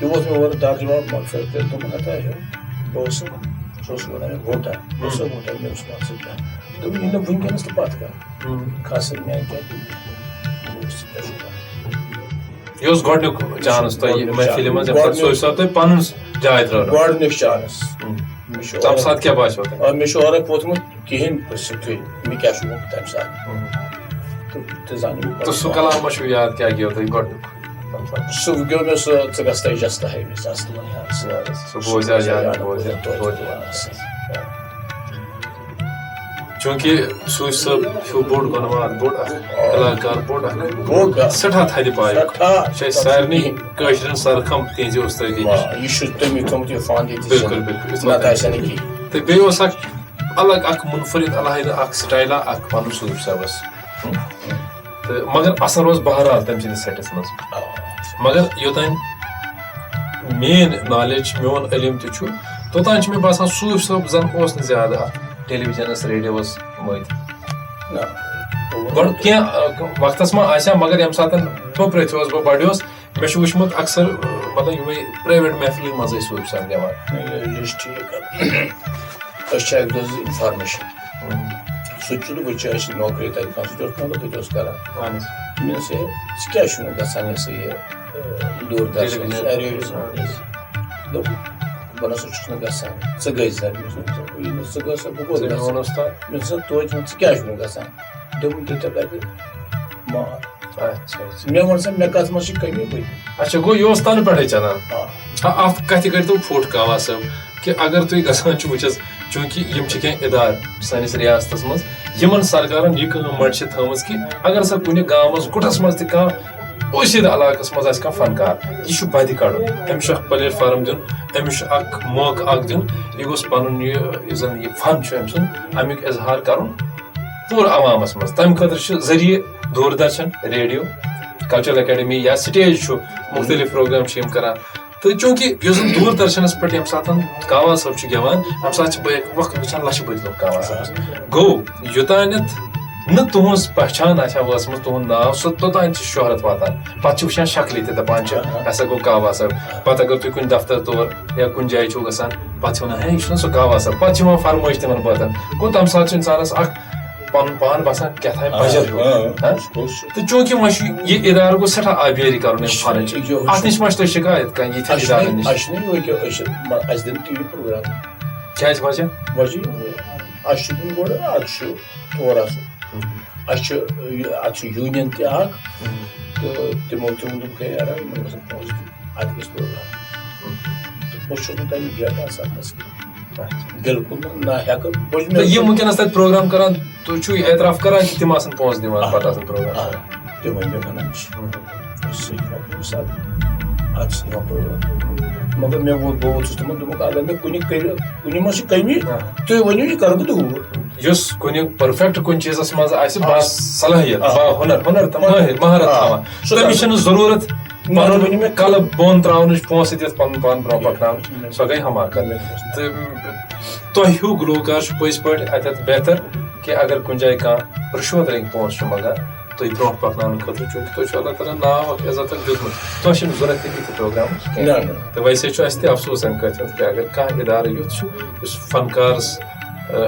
یہِ ووت مےٚ اورٕ درجواب مغفرت کٔرِتھ دوٚپُن ہتا ہے بہٕ اوسُس سُہ اوس وَنان مےٚ گوٚٹا بہٕ اوسُس گوٚٹا مےٚ اوس مان ژٕ کیٛاہ دوٚپُن یہِ نہٕ وٕنکیٚنس تہٕ پتہٕ کر کھسٕنۍ میٛانہِ کیٛاہ بہٕ اوسُس کیٛاہ چھُ کران یہِ اوس گۄڈنیُک چانس تۄہہِ محفِلہِ منٛز ییٚمہِ ساتہٕ صوفۍ صٲب تۄہہِ پنُن جاے ترٛٲو گۄڈنیُک چانس تمہِ ساتہٕ کیٛاہ باسیو تۄہہِ مےٚ چھُ اورَے ووتمُت کِہینۍ پرژھِتھٕے مےٚ کیٛاہ چھُ گوٚمُت تَمہِ ساتہٕ تہٕ زانہِ تہٕ سُہ کلام ما چھُو یاد کیٛاہ گیو تۄہہِ گۄڈنیُک سُہ گیو مےٚ سُہ ژٕ گژھ تَے جستا ہے مےٚ سُہ بوزیا یاد چوٗنٛکہِ صوفۍ صٲب ہیوٗ بوٚڑ گۄنوار بوٚڑ اکھ کلاکار بوٚڑ اکھ سٮ۪ٹھاہ تھدِ پایہِ چھِ اَسہِ سارنٕے کٲشرٮ۪ن سرخم تِہنٛزِ اُستٲدی یہِ چھُ تٔمی تھوٚمُت یہِ فن بِلکُل بِلکُل نتہٕ آسہِ نہٕ کِہینۍ تہٕ بیٚیہِ اوس اکھ الگ اکھ مُنفرد علاحدٕ اکھ سٹایلا اکھ پنُن صوفۍ صٲبس تہٕ مگر اثر اوس بہرحال تٔمۍ سٕنٛدِس سیٹس منٛز مگر یوٚتانۍ میٲنۍ نالیج میون علم تہِ چھُ توٚتانۍ چھُ مےٚ باسان صوفۍ صٲب زن اوس نہٕ زیادٕ اتھ ٹیلی وِجنس ریڈیوس مٔتۍ گۄڈٕ کینٛہہ وقتس منٛز آسہِ ہا مگر ییٚمہِ ساتہٕ بہٕ پرٛژھیوس بہٕ بڑیوس مےٚ چھُ وٕچھمُت اکثر مطلب یِمے پرایویٹ محفلہِ منٛز ٲسۍ صوفۍ صٲب گٮ۪وان یہِ چھُ ٹھیٖک أسۍ چھِ اکہِ دۄہ زٕ انفارمیشن سُہ تہِ چھُنہٕ وٕچھِ أسۍ چھِ نوکری تتہِ کانٛہہ سُہ تہِ اوس مطلب تہِ اوس کران مےٚ دوٚپُس ہے ژٕ کیٛازِ چھُنہٕ گژھان یہِ سا یہِ دوٗر درشن دوٚپ بہٕ نسا چھُس نہٕ گژھان ژٕ گٔے سا ژٕ گژھ بہٕ کوٚت گژھٕ مےٚ دوٚپ توتہِ ژٕ کیٛازِ چھُنہٕ گژھان دوٚپُن تیٚلہِ تَتہِ مار مےٚ ووٚن سا مےٚ کتھ منٛز چھِ کٔمی بٔتھِ اچھا گوٚو یہِ اوس تنہٕ پٮ۪ٹھے چلان اتھ کتھِ کٔرۍتو فُٹ کاوا صٲب کہِ اگر تُہۍ گژھان چھِو وٕچھس چوٗنٛکہِ یِم چھِ کینٛہہ اِدارٕ سٲنِس ریاستس منٛز یِمن سرکارن یہِ کٲم مٔٹ چھِ تھٲومٕژ کہِ اگر سا کُنہِ گامس گُٹھس منٛز تہِ کانٛہہ پوٗشِد علاقس منٛز آسہِ کانٛہہ فنکار یہِ چھُ بَدِ کڑُن أمِس چھُ اکھ پلیٹ فارم دیُن أمِس چھُ اکھ موقعہٕ اکھ دیُن یہِ گوٚژھ پنُن یُس زن یہِ فن چھُ أمۍ سُنٛد امیُک اظہار کرُن پوٗرٕ عوامس منٛز تمہِ خٲطرٕ چھُ ذٔریعہٕ دوٗر درشن ریڈیو کلچرل اکیڈمی یا سٹیج چھُ مُختٔلِف پروگرام چھِ یِم کران تو چونکہ یس دور درشنس پہ یم سات کاوا صٲب گیوان ام سات وقت وچان لچھ بد لوگ کاوا صٲبس گو یوتانیتھ نہ تہذ پہچان آسا وٲژمٕژ تہُنٛد ناو سُہ توٚتام چھِ شہرت واتان پتہٕ چھِ وٕچھان شکلہِ تہِ دپان چھِ ہسا گوٚو کاوا صٲب پتہٕ اگر تُہۍ کُنہِ دفتر تور یا کُنہِ جایہِ چھُو گژھان پتہٕ چھِ ونان ہے یہِ چھُنہ سُہ کاوا صٲب پتہٕ چھِ یِوان فرمٲیش تِمن بٲتن گوٚو تمہِ ساتہٕ چھُ انسانس اکھ پنُن پان باسان کیٛاہ تام بجر ہیوٗ تہٕ چوٗنٛکہِ وۄنۍ چھُ یہِ ادارٕ گوٚو سٮ۪ٹھاہ آبیٲری کرُن امہِ فنٕچ اتھ نِش ما چھِ تۄہہِ شکایت کانٛہہ یِتھٮ۪ن ادارن نِش کیٛازِ وجہ اَسہِ چھُ دیُن گۄڈٕ اَتھ چھُ تور آسُن اَسہِ چھُ اَتھ چھُ یوٗنین تہِ اکھ تہٕ تِمو دوٚپ ہے یارا یِمن گژھن پونٛسہٕ دِنۍ اَتھ گژھِ پروگرام تہٕ بہٕ چھُس نہٕ تَمیُک گیٹ آسان بالکل نہ ہٮ۪کہٕ یِم وٕنکیٚنس تتہِ پروگرام کران تُہۍ چھُو اعتراف کران کہِ تِم آسن پونٛسہٕ دِوان پتہٕ آسان پروگرام تِمے مےٚ ونان چھِ اَتھ چھِ دِوان پروگرام مگر مےٚ بہٕ ووٚتھُس تِمن دوٚپمَکھ اگر مےٚ کُنہِ منٛز چھِ کٔمی تُہۍ ؤنِو یہِ کرٕ بہٕ دوٗر یُس کُنہِ پٔرفیکٹ کُنہِ چیٖزس منٛز آسہِ بس صلٲحیت ہُنر تہٕ مہارت تھاوان تٔمِس چھنہٕ ضروٗرت پنُن کلہٕ بۄن تراونٕچ پونٛسہٕ دِتھ پنُن پان برونٛہہ پکناونٕچ سۄ گٔے حماقت تہٕ تۄہہِ ہیوٗ گلوکار چھُ پٔزۍ پٲٹھۍ اتٮ۪تھ بہتر کہِ اگر کُنہِ جایہِ کانٛہہ رُشوت رٔنگۍ پونٛسہٕ چھُ منٛگان تُہۍ برونٛہہ پکناونہٕ خٲطرٕ چوٗنٛکہِ تۄہہِ چھُ اللہ تعالیٰ ناو اکھ عزت اکھ دیُتمُت تۄہہِ چھُنہٕ ضروٗرت تہِ یِتھۍ پروگرامٕچ تہٕ ویسے چھُ اسہِ تہِ افسوٗس امہِ کتھِ ہُنٛد کہِ اگر کانٛہہ ادارٕ یُتھ چھُ یُس فنکارس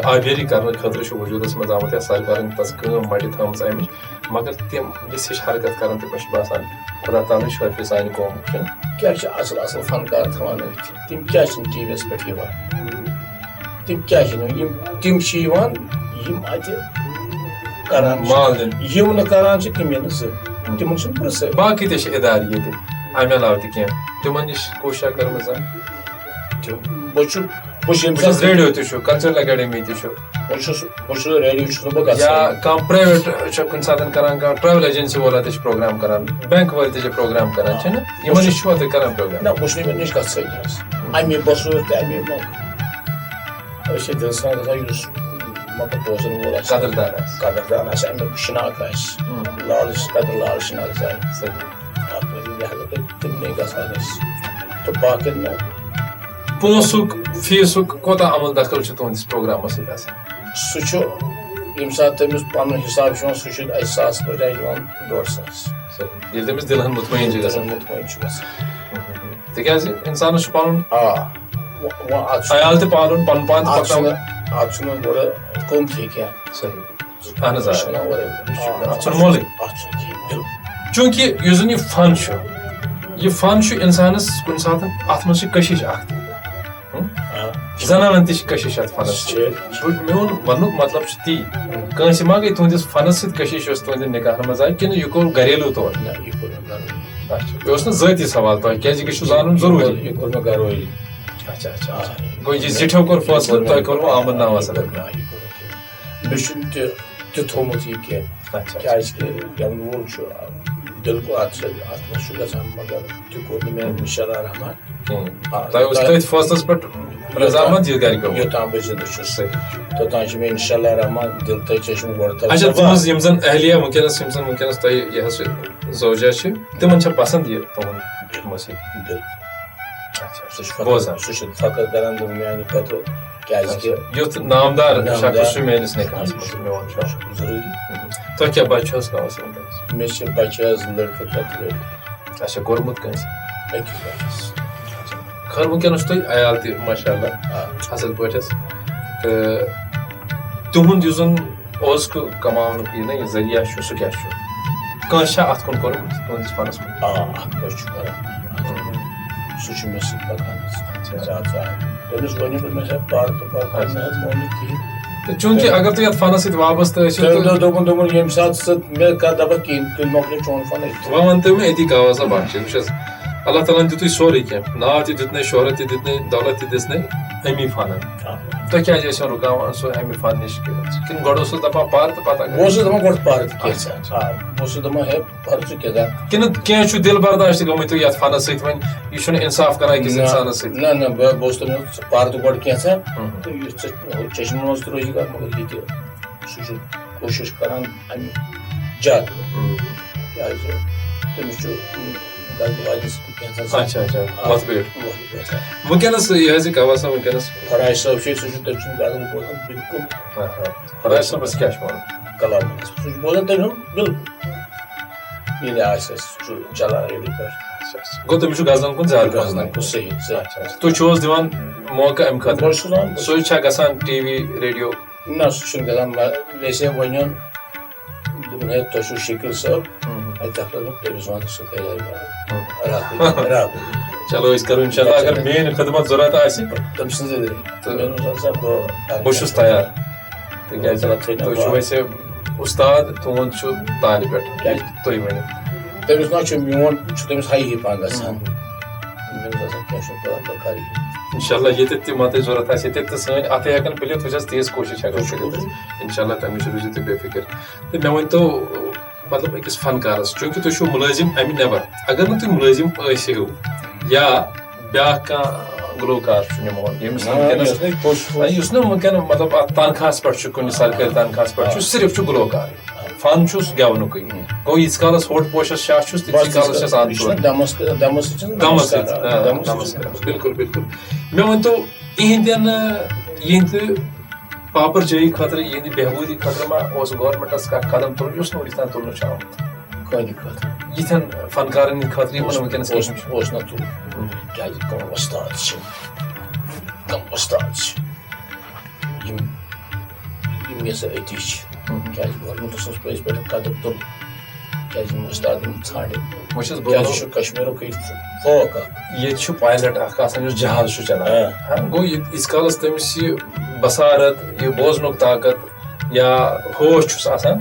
آبیٲری کرنہٕ خٲطرٕ چھُ وجوٗدس منٛز آمُت یا سرکارن تس کٲم مٹہِ تھٲومٕژ امِچ مگر تِم یِژھ ہِش حرکت کران تِمن چھُ باسان خۄدا تعالیٰ شٲفہِ سانہِ قومُک چھُنہٕ کیٛاہ چھِ اصل اصل فنکار تھاوان أتھۍ تِم کیٛازِ چھِنہٕ ٹی وی یس پٮ۪ٹھ یِوان تِم کیٛازِ چھِنہٕ تِم چھِ یِوان یِم اتہِ کران مال دِنہٕ یِم نہٕ کران چھِ تِم یِنہٕ زٕ تِمن چھُنہٕ پرٕژھے باقٕے تہِ چھِ ادارٕ ییٚتہِ امہِ علاوٕ تہِ کینٛہہ تِمن نِش کوٗششا کٔرمٕژ بہٕ چھُس ریڈیو تہِ چھُ کلچرل اکیڈمی تہِ چھُ ریڈیو چھُس نہٕ بہٕ یا گژھان کانٛہہ پرایویٹ چھُ کُنہِ ساتہٕ کران کانٛہہ ٹریول ایجنسی وولا تہِ چھِ پروگرام کران بینک وٲلۍ تہِ چھِ پروگرام کران چھِنہٕ یِمن نِش چھُوا تُہۍ کران پروگرام نہ بہٕ چھُس نہٕ یِمن نِش گژھٕے امی بصوٗر تہِ امی مۄکھ أسۍ چھِ دِل سان گژھان یُس مطلب بوزن وول آسہِ قدردان آسہِ امیُک شناخت آسہِ لالٕچ قدر لال شناخت آسہِ تِمنٕے گژھان أسۍ تہٕ باقین نہٕ پونٛسُک فیٖسُک کوتاہ عمل دخل چھُ تُہنٛدِس پروگرامس سۭتۍ آسان سُہ چھُ ییٚمہِ ساتہٕ تٔمِس پنُن حساب چھُ یِوان سُہ چھُ اَسہِ 1,000 بجاے یِوان 150 ییٚلہِ تٔمِس دِلہن مطمعین چھُ گژھان مطمعین چھُ گژھان تِکیازِ اِنسانس چھُ پنُن وۄنۍ عیال تہِ پالُن پنُن پان تہِ پکناوُن اتھ چھُنہٕ گۄڈٕ قۭمتھٕے کینٛہہ صحیح اہن حظ اتھ چھُنہٕ مولٕے کینٛہہ چوٗنٛکہِ یُس زن یہِ فن چھُ یہِ فن چھُ انسانس کُنہِ ساتہٕ اتھ منٛز چھِ کٔشش اکھ تہِ زنانن تہِ چھِ کٔشش اتھ فنس میون وننُک مطلب چھُ تی کٲنٛسہِ ما گٔے تُہنٛدِس فنس سۭتۍ کٔشش یۄس تُہنٛدِ نکاحن منٛز آیہِ کِنہٕ یہِ کوٚر گریلوٗ طور یہِ یہِ اوس نہٕ ذٲتی سوال تۄہہِ کیازِ یہِ گژھِ زانُن ضروٗری کوٚر مےٚ گرویی اچھا گوٚو یہِ زِٹھیو کوٚر فٲصلہٕ تۄہہِ کوٚروٕ آمد ناو اصل مےٚ چھُنہٕ تہِ تھوٚمُت یہِ کینٛہہ کیازِ کہِ گٮ۪وَن وول چھُ بالکل اتھ منٛز چھُ گژھان مگر تہِ کوٚر نہٕ مےٚ اِنشاء اللہ رحمان تۄہہِ اوس تٔتھۍ فٲصلس پٮ۪ٹھ رضامت یہِ گرِکیو یوٚتام بہٕ زِندٕ چھُس توٚتام چھُ مےٚ اِنشاء اللہ رحمان دِل تہٕ چشم گۄڈٕ اچھا تُہنٛز یِم زن اہلیہ وٕنکیٚنس تۄہہِ یہِ حظ زوجا چھِ تِمن چھا پسنٛد یہِ تُہُنٛد موسیٖقی سُہ چھُ فخر کران دوٚپ میانہِ خٲطرٕ کیازِ کہِ یُتھ نامدار شخص چھُ میٲنِس نکاحس منٛز میون ضروٗری تۄہہِ کیٛاہ بچہِ حظ کانٛہہ مےٚ چھِ بچہِ حظ لٔڑکہٕ 3 لٔڑکہٕ اچھا کوٚرمُت کٲنٛسہِ أکِس بچس خٲر وٕنکیٚنس چھُ تۄہہِ عیال تہِ ماشاء اللہ اصل پٲٹھۍ حظ تہٕ تُہُنٛد یُس زن اوزکہٕ کماونُک یہِ نا یہِ ذٔریعہٕ چھُ سُہ کیٛاہ چھُ کٲنٛسہِ چھا اتھ کُن کوٚرمُت تُہنٛدِس پانس کُن اکھ بچہِ چھُ کران سُہ چھُ مےٚ سۭتۍ پکان زیادٕ تٔمِس ؤنِو نہٕ مےٚ پرٕ تہٕ پرٕ نہ حظ مون نہٕ کِہینۍ چوٗنٛکہِ اگر تُہۍ اتھ فنس سۭتۍ وابستہٕ ٲسِو دوٚپُن ییٚمہِ ساتہٕ سُہ مےٚ کر دپکھ کِہینۍ تُہۍ مۄکلٲیِو چون فن وۄنۍ ؤنتو مےٚ أتی کاوا صٲب اکھ چیٖز وٕچھ حظ اللہ تعالیٰ ہن دِتُے سورُے کینٛہہ ناو تہِ دِتنَے شہرت تہِ دِتنَے دولت تہِ دِژنَے امی فنن تُہۍ کیازِ ٲسِو رُکاوان سُہ امہِ فن نِش کِنہٕ گۄڈٕ اوسُس دپان پر تہٕ پتہٕ بہٕ اوسُس دپان گۄڈٕ پر تہِ کینٛژھا بہٕ اوسُس دپان ہے پر ژٕ کیٛاہ کِنہٕ کینٛہہ چھُ دِل برداشت گٔمٕتۍ تُہۍ یتھ فنس سۭتۍ وۄنۍ یہِ چھُنہٕ اِنصاف کران أکِس انسانس سۭتۍ نہ بہٕ اوسُس دپان ژٕ پر تہٕ گۄڈٕ کینٛژھا تہٕ یُس ژٕ چشمن منٛز تہِ روزی کران مگر یہِ تہِ سُہ چھُ کوٗشش کران امیُک زیادٕ کیازِ تٔمِس چھُ اچھا اچھا وتھ بیٹ ونکیٚنس یہ کوا صٲب ونکیٚنس فراج صٲب چھُ سُہ چھُ تٔمۍ سُنٛد غزل بوزان بالکل فراج صٲبس کیاہ چھُ ونُن کلام سُہ چھُ بوزان تٔمۍ سُنٛد بالکل ییٚلہِ آسہِ سُہ چھُ چلان ریڈیو پٮ۪ٹھ گوٚو تٔمِس چھُ غزلن کُن زیادٕ غزلن کُن صحیح تُہۍ چھِو حظ دِوان موقعہٕ امہِ خٲطرٕ بہٕ چھُس دَپان سُے چھا گژھان ٹی وی ریڈیو نہ سُہ چھُنہٕ گژھان ویسے وۄنیُن دوٚپُن ہے تۄہہِ چھُو شکیٖل صٲب اَتہِ تَتھ دوٚپ تٔمِس وَنہٕ سُہ چلو أسۍ کرو انشاء اللہ اگر میٲنۍ خدمت ضروٗرت آسہِ تٔمۍ سٕنٛزِ تہٕ بہٕ چھُس تیار تِکیازِ تُہۍ چھِو اَسہِ اُستاد تُہُنٛد چھُ تالہِ پٮ۪ٹھ کیازِ تُہۍ ؤنِو تٔمِس ما چھُ میون چھُ تٔمِس ہاے پہن گژھان تٔمِس آسان کینٛہہ چھُنہٕ پَرواے بہٕ کَرٕ یہِ انشاء اللہ ییٚتٮ۪تھ تہِ ما تۄہہِ ضروٗرت آسہِ ییٚتٮ۪تھ تہِ سٲنۍ اَتھے ہٮ۪کن پِلِتھ وٕچھ حظ تیٖژ کوٗشِش ہٮ۪کو کٔرِتھ انشاء اللہ تَمِچ روٗزِو تُہۍ بے فِکر تہٕ مےٚ ؤنۍتو مطلب أکِس فنکارس چوٗنٛکہِ تُہۍ چھِو مُلٲزِم اَمہِ نٮ۪بر اگر نہٕ تُہۍ مُلٲزِم ٲسِو یا بیٛاکھ کانٛہہ گلوکار چھُ نِمون ییٚمِس وٕنکیٚنس یُس نہٕ وٕنکیٚن مطلب اتھ تنخواہس پٮ۪ٹھ چھُ کُنہِ سرکٲرۍ تنخواہس پٮ۪ٹھ چھُ صرف چھُ گلوکار فن چھُس گٮ۪ونُکُے گوٚو ییٖتِس کالس ہوٚٹ پوشس شاہ چھُس تیٖتِس کالس چھس دمس سۭتۍ بِلکُل بِلکُل مےٚ ؤنۍتو یِہنٛدٮ۪ن یِہنٛدِ پاپر جٲیی خٲطرٕ یِہنٛدِ بہبوٗدی خٲطرٕ ما اوس گورمینٹس کانٛہہ قدم تُلُن یُس نہٕ وُنیُک تام تُلنہٕ چھُ آمُت کٲنی خٲطرٕ یِتھٮ۪ن فنکارن ہٕنٛدِ خٲطرٕ یِمن وٕنکیٚنس اوس نہٕ تُلُن کیازِ کٕم وۄستاد چھِ یِم یَسا أتی چھِ کیازِ گورمینٹس اوس پٔزۍ پٲٹھۍ قدم تُلُن کیازِ یِم وۄستاد یِم ژھانڈٕنۍ کیازِ چھُ کشمیٖرُکٕے فوق اکھ ییٚتہِ چھُ پایلٹ اکھ آسان یُس جہاز چھُ چلاوان گوٚو ییٖتِس کالس تٔمِس یہِ بصارت یہِ بوزنُک طاقت یا ہوش چھُس آسان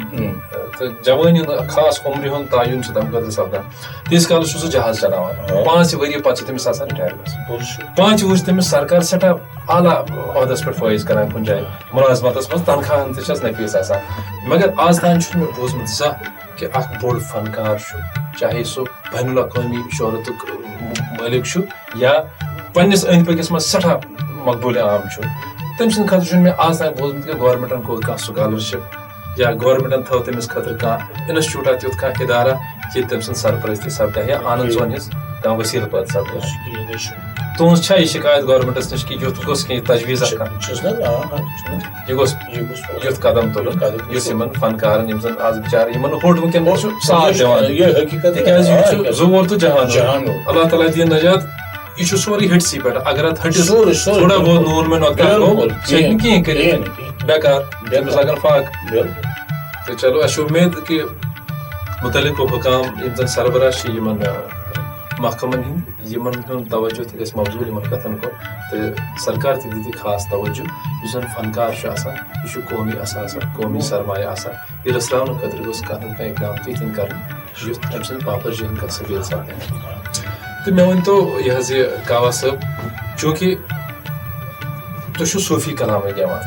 تہٕ جوٲنی ہُنٛد خاص عُمرِ ہُنٛد تعیُن چھُ تَمہِ خٲطرٕ سپدان تیٖتِس کالس چھُ سُہ جہاز چلاوان 5 ؤری پتہٕ چھِ تٔمِس آسان رِٹایر گژھُن 5 ؤری چھِ تٔمِس سرکار سٮ۪ٹھاہ اعلیٰ عہدس پٮ۪ٹھ فٲیض کران کُنہِ جایہِ مُلازمتس منٛز تنخواہن تہِ چھس نفیٖس آسان مگر آز تام چھُنہٕ مےٚ بوٗزمُت زانٛہہ کہِ اکھ بوٚڑ فنکار چھُ چاہے سُہ بین الاقوٲمی شہرتُک مٲلِک چھُ یا پننِس أنٛدۍ پٔکِس منٛز سٮ۪ٹھاہ مقبوٗلہِ عام چھُ تٔمۍ سٕنٛدِ خٲطرٕ چھُنہٕ مےٚ آز تام بوٗزمُت کہِ گورمینٹن کوٚر کانٛہہ سُکالرشِپ یا گورمینٹن تھٲو تٔمِس خٲطرٕ کانٛہہ انسٹِچوٗٹا تیُتھ کانٛہہ ادارا ییٚتہِ تٔمۍ سٕنٛز سرپرستی سپدِ یا آنند زون ہِنٛز کانٛہہ ؤسیٖلہٕ پٲدٕ سپدِ تُہنٛز چھا یہِ شِکایت گورمینٹس نِش کہِ یُتھ گوٚژھ کینٛہہ تجویٖز یہِ گوٚژھ یُتھ قدم تُلُن یُس یِمن فنکارن یِم زن آز بِچارٕ یِمن ہوٚٹ وٕنکیٚن چھُ ساتھ دِوان تِکیازِ یہِ چھُ زور تہٕ جہان اللہ تعالیٰ دِیِن نجات یہِ چھُ سورُے ہٹسٕے پٮ۪ٹھ اگر اتھ ہٹِس تھوڑا بہت نوٗن مےٚ نۄقصان گوٚو سُہ ہیٚکہِ نہٕ کِہینۍ کٔرِتھ بیکار تٔمِس لگان فاقہٕ تہٕ چلو اَسہِ چھُ اُمید کہِ مُتعلق حُکام یِم زن سربراہ چھِ یِمن محکمن ہٕنٛدۍ یِمن ہُنٛد توجہ تہِ گژھِ مبزوٗل یِمن کتھن کُن تہٕ سرکار تہِ دِتہِ خاص توجہ یُس زن فنکار چھُ آسان یہِ چھُ قومی اثاثہ قومی سرمایہ آسان یہِ رٔژھراونہٕ خٲطرٕ گوٚژھ کانٛہہ نتہٕ کانٛہہ اقدام تِتھۍ کرٕنۍ یُتھ أمۍ سٕنٛدۍ پاپر جی ہٕنٛدۍ کتھ سبیل سپدِ تہٕ مےٚ ؤنۍتو یہِ حظ یہِ کاوا صٲب چوٗنٛکہِ تُہۍ چھِو صوٗفی کلامٕے گٮ۪وان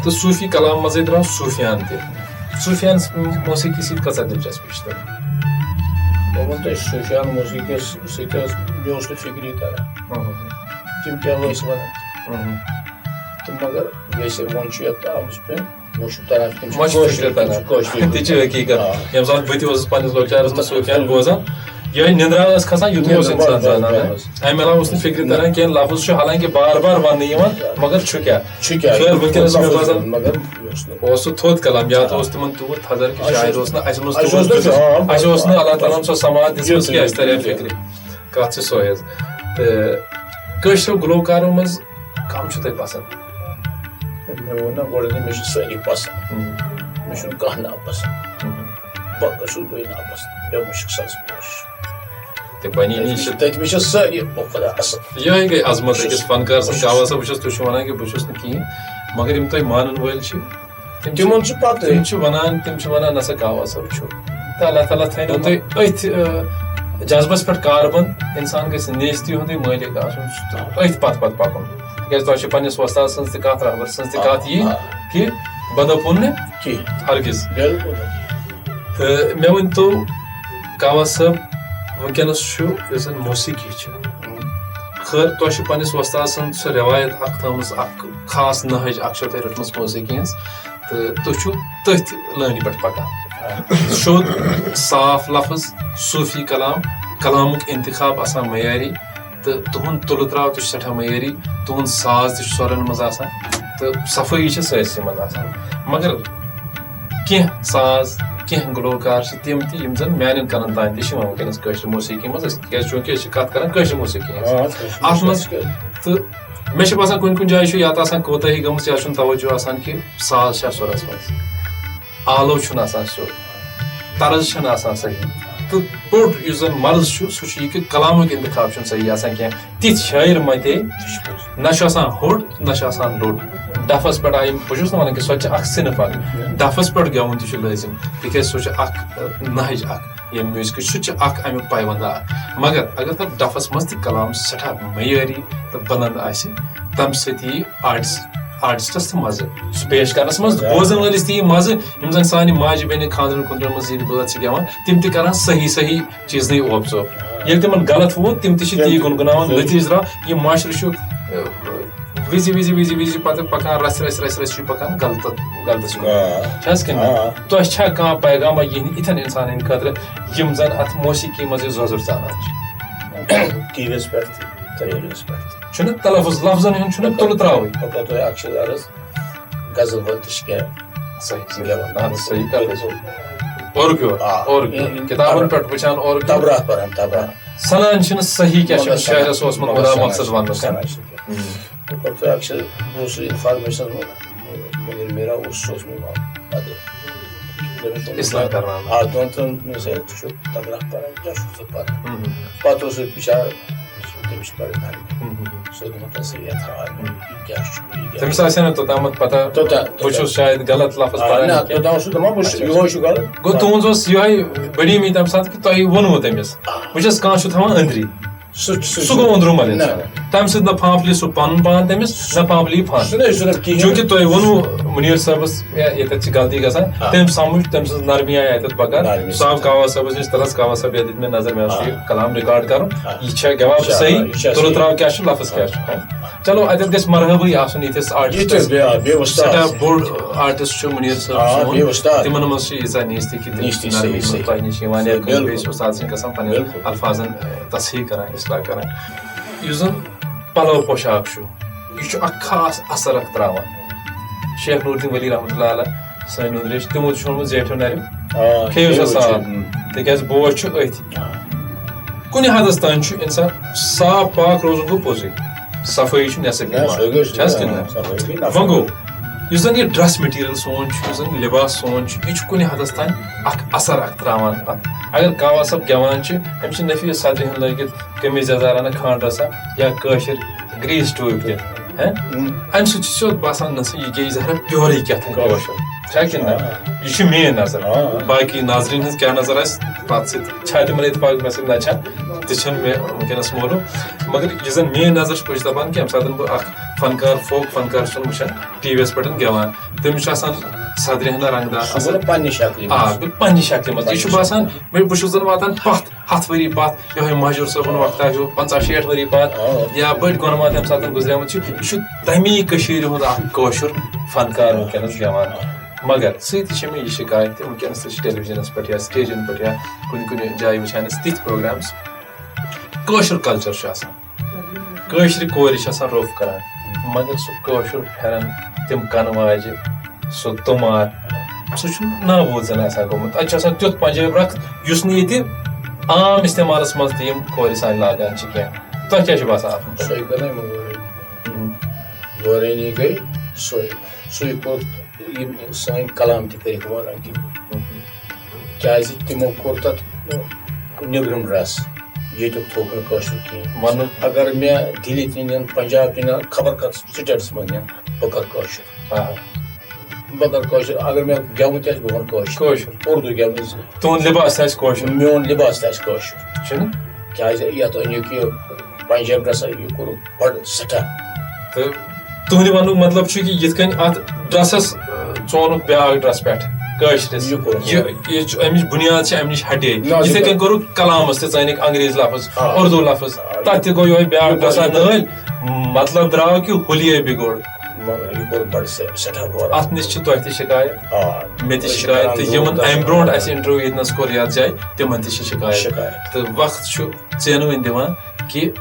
تہٕ صوٗفی کلام منٛزٕے درٛاو صوٗفیان تہِ صوٗفیان موسیٖقی سۭتۍ کۭژاہ دِلچسپی چھِ تۄہہِ بہٕ وَنہٕ تۄہہِ صوٗفیان موسیٖقیَس سۭتۍ حظ مےٚ اوس نہٕ فِکری تران تِم کیٛاہ ٲسۍ وَنان تہٕ مگر ویسے وۄنۍ چھُ یَتھ آمٕژ پٮ۪ٹھ وۄنۍ چھُ تران تہِ چھِ حقیٖقت ییٚمہِ ساتہٕ بہٕ تہِ اوسُس پننِس لۄکچارس منٛز صوفیان بوزان یِہوٚے نِندرا ٲس کھسان یُتُے اوس اِنسان زانان اَمہِ علاوٕ اوس نہٕ فِکرِ تران کینٛہہ لفظ چھُ حالانکہِ بار بار وننہٕ یِوان مگر چھُ کیٛاہ خٲر وٕنکیٚنس چھُ مےٚ باسان اوس سُہ تھوٚد کلام یا تہٕ اوس تِمن تیوٗت تھزر کہِ شاید اوس نہٕ اَسہِ منٛز اَسہِ اوس نہٕ اللہ تعالیٰ ہن سۄ سماعت دِژمٕژ کہِ اَسہِ ترِ فِکرِ کتھ چھِ سۄے حظ تہٕ کٲشرٮ۪و گلوکارو منٛز کم چھُ تۄہہِ پسنٛد مےٚ ووٚن نہ گۄڈٕنٮ۪تھٕے مےٚ چھِ سٲری پسنٛد مےٚ چھُنہٕ کانٛہہ ناپسنٛد بقا چھُس بٕے ناپسنٛد بے مُشک ساز پوش تٔتمہِ چھِ سٲری خۄدا اصٕل یِہوٚے گٔے عظمت أکِس فنکار سٕنٛز کاوا صٲب وٕچھ حظ تُہۍ چھِو ونان کہِ بہٕ چھُس نہٕ کِہینۍ مگر یِم تۄہہِ مانن وٲلۍ چھِ تِمن چھُ پتہٕ تِم چھِ ونان نسا کاوا صٲب چھُ تہٕ اللہ تعالیٰ تھاینو تُہۍ أتھۍ جذبس پٮ۪ٹھ کاربند انسان گژھِ نیستی ہُنٛدُے مٲلِک آسُن أتھۍ پتہٕ پکُن تِکیازِ تۄہہِ چھِ پننِس وۄستاد سٕنٛز تہِ کتھ رہبر سٕنٛز تہِ کتھ یی کہِ بہٕ دپون نہٕ کینٛہہ ہرگِز تہٕ مےٚ ؤنۍتو کاوا صٲب وٕنکیٚنس چھُ یۄس زن موسیٖقی چھِ خٲر تۄہہِ چھُ پننِس وۄستاد سٕنٛز سۄ رٮ۪وایت اکھ تھٲومٕژ اکھ خاص نہج اکھ چھو تۄہہِ رٔٹمٕژ موسیٖقی ہٕنٛز تہٕ تُہۍ چھِو تٔتھۍ لٲنہِ پٮ۪ٹھ پکان سیوٚد صاف لفظ صوٗفی کلام کلامُک انتخاب آسان معیاری تہٕ تُہُنٛد تُلہٕ ترٛاو تہِ چھُ سٮ۪ٹھاہ معیاری تُہُنٛد ساز تہِ چھُ سۄرَن منٛز آسان تہٕ صفٲیی چھِ سٲرسٕے منٛز آسان مگر کینٛہہ ساز کینٛہہ گلوکار چھِ تِم تہِ یِم زَن میانٮ۪ن کَنن تانۍ تہِ چھِ یِوان وٕنکیٚنَس کٲشرِ موسیٖقی منٛز أسۍ تِکیازِ چوٗنٛکہِ أسۍ چھِ کَتھ کَران کٲشرِ موسیٖقی ہٕنٛز اَتھ منٛز تہٕ مےٚ چھِ باسان کُنہِ کُنہِ جایہِ چھُ یا تہٕ آسان کوتٲہی گٔمٕژ یا چھُنہٕ توجہ آسان کہِ ساز چھا سُرَس منٛز آلو چھُنہٕ آسان سیوٚد طرٕز چھَنہٕ آسان صحیح تہٕ بوٚڑ یُس زَن مرض چھُ سُہ چھُ یہِ کہِ کلامُک اِنتخاب چھُنہٕ صحیح آسان کینٛہہ تِتھۍ شٲعر مَتے نہ چھُ آسان ہوٚڑ نہ چھُ آسان لوٚڑ ڈفس پٮ۪ٹھ آیہِ بہٕ چھُس نہٕ وَنان کہِ سۄ تہِ چھِ اکھ صنف اکھ ڈفس پٮ۪ٹھ گٮ۪وُن تہِ چھُ لٲزِم تِکیازِ سۄ چھِ اکھ نہج اکھ ییٚمہِ میوٗزکٕچ سُہ تہِ چھِ اکھ امیُک پایونٛدہ اکھ مگر اگر تتھ ڈفس منٛز تہِ کلام سٮ۪ٹھاہ معیٲری تہٕ بُلنٛد آسہِ تمہِ سۭتۍ یی آرٹسٹس تہِ مزٕ سُہ پیش کرنس منٛز بوزن وٲلِس تہِ یی مزٕ یِم زن سانہِ ماجہِ بیٚنہِ خانٛدرن خُنٛدرن منٛز ییٚلہِ بٲتھ چھِ گٮ۪وان تِم تہِ کران صحیح صحیح چیٖزنٕے اوپ ژوپ ییٚلہِ تِمن غلط ووت تِم تہِ چھِ تی گُنگُناوان لٔتِج درٛاو یہِ معاشرٕ چھُ وِزِ وِزِ وِزِ وِزِ پتہٕ پکان رژھِ چھُ پکان غلطس کُن چھِ حظ کِنہٕ نہ تۄہہِ چھا کانٛہہ پیغاما یِہنٛدِ یِتھٮ۪ن انسانن ہٕنٛدِ خٲطرٕ یِم زن اتھ موسیٖقی منٛز یہِ زۄزُر ژانان ٹی وی یس پٮ۪ٹھ تہِ ریڈیوس پٮ۪ٹھ تہِ چھُنہٕ تلفظ لفظن ہُنٛد چھُنہٕ تُلہٕ تراوٕے تۄہہِ اکھ چھِ عرض غزل وٲلۍ تہِ چھِ کینٛہہ صحیح گٮ۪وان صحیح کَتھ اور کِتابن پٮ۪ٹھ وٕچھان اور تبرا پران تبرا سنان چھِنہٕ صحیح کیٛاہ چھُ شاعرس اوسمُت مُراد مقصد وننُک تۄہہِ اکھ چھِ بہٕ اوسُس انفارمیشن مگر میرا اوس سوٗزمُت پتہٕ اصلاح کرناونہٕ آ دۄن ترٛٮ۪ن ژٕ چھُکھ تبرا پران کیٛاہ چھُکھ ژٕ پران پتہٕ اوس سُہ بِچار تٔمِس چھِ پران سُہ دوٚپُن سا یتھ کیٛاہ چھُ تٔمِس آسہِ ہا نہٕ توٚتامَتھ پتہ بہٕ چھُس شاید غلط لفظ پران توٚتام اوس سُہ دپان یِہوے چھُ غلط گوٚو تُہنٛز اوس یِہوے بٔڑیٖمی تمہِ ساتہٕ کہِ تۄہہِ ووٚنوٕ تٔمِس بہٕ چھَس کانٛہہ چھُ تھاوان أنٛدری سُہ گوٚو أنٛدروٗمل اِنسان تمہِ سۭتۍ نہ پھانٛپلہِ سُہ پنُن پان تٔمِس نہ پھانٛپلہِ یہِ فن چوٗنٛکہِ تۄہہِ ووٚنوٕ مُنیٖر صٲبس ییٚتٮ۪تھ چھِ غلطی گژھان تٔمۍ سمجھ تٔمۍ سٕنٛز نرمی آیہِ اَتٮ۪تھ بکار سُہ آو کاوا صٲبس نِش تلس کاوا صٲب ییٚتٮ۪تھ مےٚ نظر مےٚ اوس یہِ کلام رِکاڈ کرُن یہِ چھا گٮ۪وان بہٕ صحیح تُلہٕ تراو کیٛاہ چھُ لفظ کیٛاہ چھُ چلو اَتٮ۪تھ گژھِ مرحبٕے آسُن یِتھِس آرٹسٹس سٮ۪ٹھاہ بوٚڑ آرٹسٹ چھُ مُنیٖر صٲب تِمن منٛز چھِ ییٖژاہ نیٖستی کہِ تِم چھِ نرمی منٛز تۄہہِ نِش یِوان یا کُنہِ بیٚیِس اُستاد سٕنٛدۍ گژھان پنٕنٮ۪ن الفاظن تصحیح کران اصلاح کران یُس زن پلو پوشاک چھُ یہِ چھُ اکھ خاص اثر اکھ تراوان شیخ نوٗر الدیٖن ؤلی رحمتہ اللہ علیہ سٲنۍ نُنٛدرِ چھِ تِمو تہِ چھُ ووٚنمُت زیٹھیو نرٮ۪و کھیٚیِو سا سال تِکیازِ بوج چھُ أتھۍ کُنہِ حدس تانۍ چھُ اِنسان صاف پاک روزُن گوٚو پوٚزُے صفٲیی چھُ نٮ۪صف ایٖمان چھِ حظ کِنہٕ نہ وۄنۍ گوٚو یُس زن یہِ ڈرٛس میٹیٖریل سون چھُ یُس زن لباس سون چھُ یہِ چھُ کُنہِ حدس تانۍ اکھ اثر اکھ تراوان اتھ اگر کاوا صٲب گٮ۪وان چھِ أمِس چھِ نفیٖس صدرِ ہُنٛد لٲگِتھ قمیٖض یزارانہ کھانٛڈ رژھا یا کٲشِر گریٖس ٹوٗپۍ دِتھ امہِ سۭتۍ چھُ سیوٚد باسان نہ سا یہِ گٔیے ظاہرا پیورٕے کیٛاہ کٲشُر چھا کِنہٕ نہ یہِ چھُ میٲنۍ نظر باقٕے ناظریٖن ہٕنٛز کیٛاہ نظر آسہِ تتھ سۭتۍ چھا تِمن اتفاق مےٚ سۭتۍ نہ چھا تہِ چھنہٕ مےٚ وٕنکیٚنس معلوٗم مگر یُس زن میٲنۍ نظر چھِ بہٕ چھُس دپان کہِ ییٚمہِ ساتہٕ بہٕ اکھ فنکار فوک فنکار چھُس وٕچھان ٹی وی یس پٮ۪ٹھ گٮ۪وان تٔمِس چھُ آسان صدرِ ہٕنٛدۍ رنٛگ دار پننہِ شکلہِ پننہِ شکلہِ منٛز یہِ چھُ باسان بہٕ چھُس زن واتان پتھ 100 ؤری پتھ یِہوے مہجوٗر صٲبُن وقتا ہیوٗ 50-60 ؤری پتھ یا بٔڑۍ گۄنمات ییٚمہِ ساتہٕ گُزریمٕتۍ چھِ یہِ چھُ تمی کٔشیٖرِ ہُنٛد اکھ کٲشُر فنکار وٕنکیٚنس گٮ۪وان مگر سۭتی چھِ مےٚ یہِ شِکایت تہِ وٕنکیٚنس تہِ چھِ ٹیلی وِجنس پٮ۪ٹھ یا سٹیجن پٮ۪ٹھ یا کُنہِ کُنہِ جایہِ وٕچھان أسۍ تِتھۍ پروگرامٕز کٲشُر کلچر چھُ آسان کٲشرِ کورِ چھِ آسان روٚف کران مگر سُہ کٲشُر پھیرن تِم کنہٕ واجہِ سُہ تُمار سُہ چھُنہٕ نابوٗد زن آسان گوٚمُت اَتہِ چھُ آسان تیُتھ پنجٲبۍ رکھ یُس نہٕ ییٚتہِ عام استعمالس منٛز تہِ یِم کورِ سانہِ لاگان چھِ کینٛہہ تۄہہِ کیٛاہ چھُ باسان اتھ گورینی گٔے سُے کوٚر یِم سٲنۍ کلام تہِ کٔرِکھ وَنان کہِ کیٛازِ تِمو کوٚر تتھ نیٚبرِم ڈرٛس ییٚتیُک تھوٚوُکھ نہٕ کٲشُر کِہینۍ وَنُن اگر مےٚ دِلہِ تہِ نِن پنجاب تہِ نِن خبر کتھ سٹیٹس منٛز نِن بہٕ کرٕ کٲشُر بہٕ کرٕ کٲشُر اگر مےٚ گٮ۪وُن تہِ آسہِ بہٕ وَنہٕ کٲشُر اردوٗ گٮ۪ونٕچ تُہُنٛد لِباس تہِ آسہِ کٲشُر میون لِباس تہِ آسہِ کٲشُر چھُنہٕ کیٛازِ یتھ أنِکھ یہِ پنجاب ڈرٛسا یہِ کوٚرُکھ بڑٕ سٮ۪ٹھاہ تہٕ تُہنٛدِ وننُک مطلب چھُ کہِ یِتھ کٔنۍ اتھ ڈرٛسس ژونُکھ بیٛاکھ ڈرٛس پٮ۪ٹھ کٲشرِس امِچ بُنیاد چھِ امہِ نِش ہٹے یِتھے کٔنۍ کوٚرُکھ کلامس تہِ ژٲنِکھ انگریٖزۍ لفظ اردوٗ لفظ تتھ تہِ گوٚو یِہوے بیٛاکھ ڈرٛسا نٲلۍ مطلب درٛاو کہِ ہولیے بِگوڑ یہ کور بڑ سٹھا غور ات نش چھ تۄہہِ تہِ شکایت آ مےٚ تہِ شکایت تہٕ یِمن امہِ برونٛٹھ اَسہِ انٹرویو ییٚتنس کوٚر یتھ جایہِ تِمن تہِ چھِ شکایت تہٕ وقت چھُ ژینوٕنۍ دِوان کہِ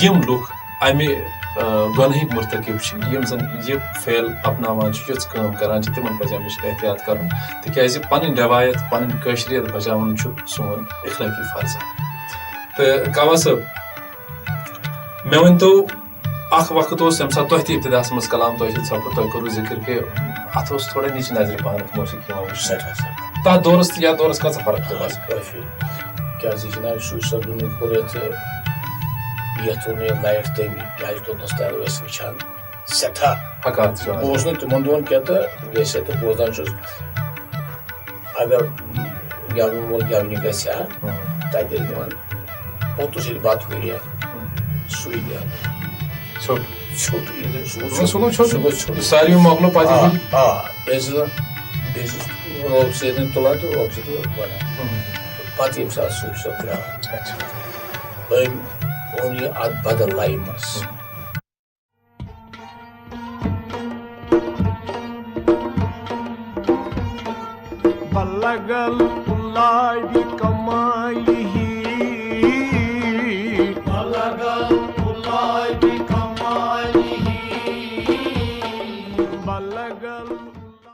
یِم لُکھ امہِ گۄنہٕکۍ مرتکب چھِ یِم زن یہِ فیل اپناوان چھِ یِژھ کٲم کران چھِ تِمن پزِ امِچ احتیاط کرُن تِکیازِ پنٕنۍ روایت پنٕنۍ کٲشرِیت بچاوُن چھُ سون اخلٲقی فرض تہٕ کاوا صٲب مےٚ ؤنۍتو اکھ وقت اوس ییٚمہِ ساتہٕ تۄہہِ تہِ ابتداہس منٛز کلام تۄہہِ تہِ ژھۄپہٕ تۄہہِ کوٚروٕ ذِکر کہِ اتھ اوس تھوڑا نِچ نظرِ پہنتھ موسیٖقی یِوان وٕچھنہٕ سٹھا تتھ دورس تہٕ یتھ دورس کۭژاہ فرق چھِ باسان کٲفی کیازِ جناب سُے صٲبن کوٚر یتھ یتھ اوٚن مےٚ لایف تٔمۍ کیازِ توٚتنس تام ٲسۍ وٕچھان سٮ۪ٹھاہ حکارت چھِ بہٕ اوسُس نہٕ تِمن دۄہن کینٛہہ تہٕ ویسے تہٕ بوزان چھُس اگر گٮ۪ونہٕ وول گٮ۪ونہِ گژھِ ہا تتہِ ٲسۍ دِوان پوٚتُس ییٚلہِ بتہٕ ہُرِ سُے دِوان ژھوٚٹ ژھوٚٹ سُہ گوٚو ژھوٚٹ ساروٕے مۄکلو پتہٕ بیٚیہِ ٲسٕس روب سۭتۍ تُلان تہٕ روب سۭتۍ بنان پتہٕ ییٚمہِ ساتہٕ سُہ صٲب ترٛاوان أمۍ اوٚن یہِ اتھ بدل لایہِ منٛز بلغ العلا بكماله بلغ العلا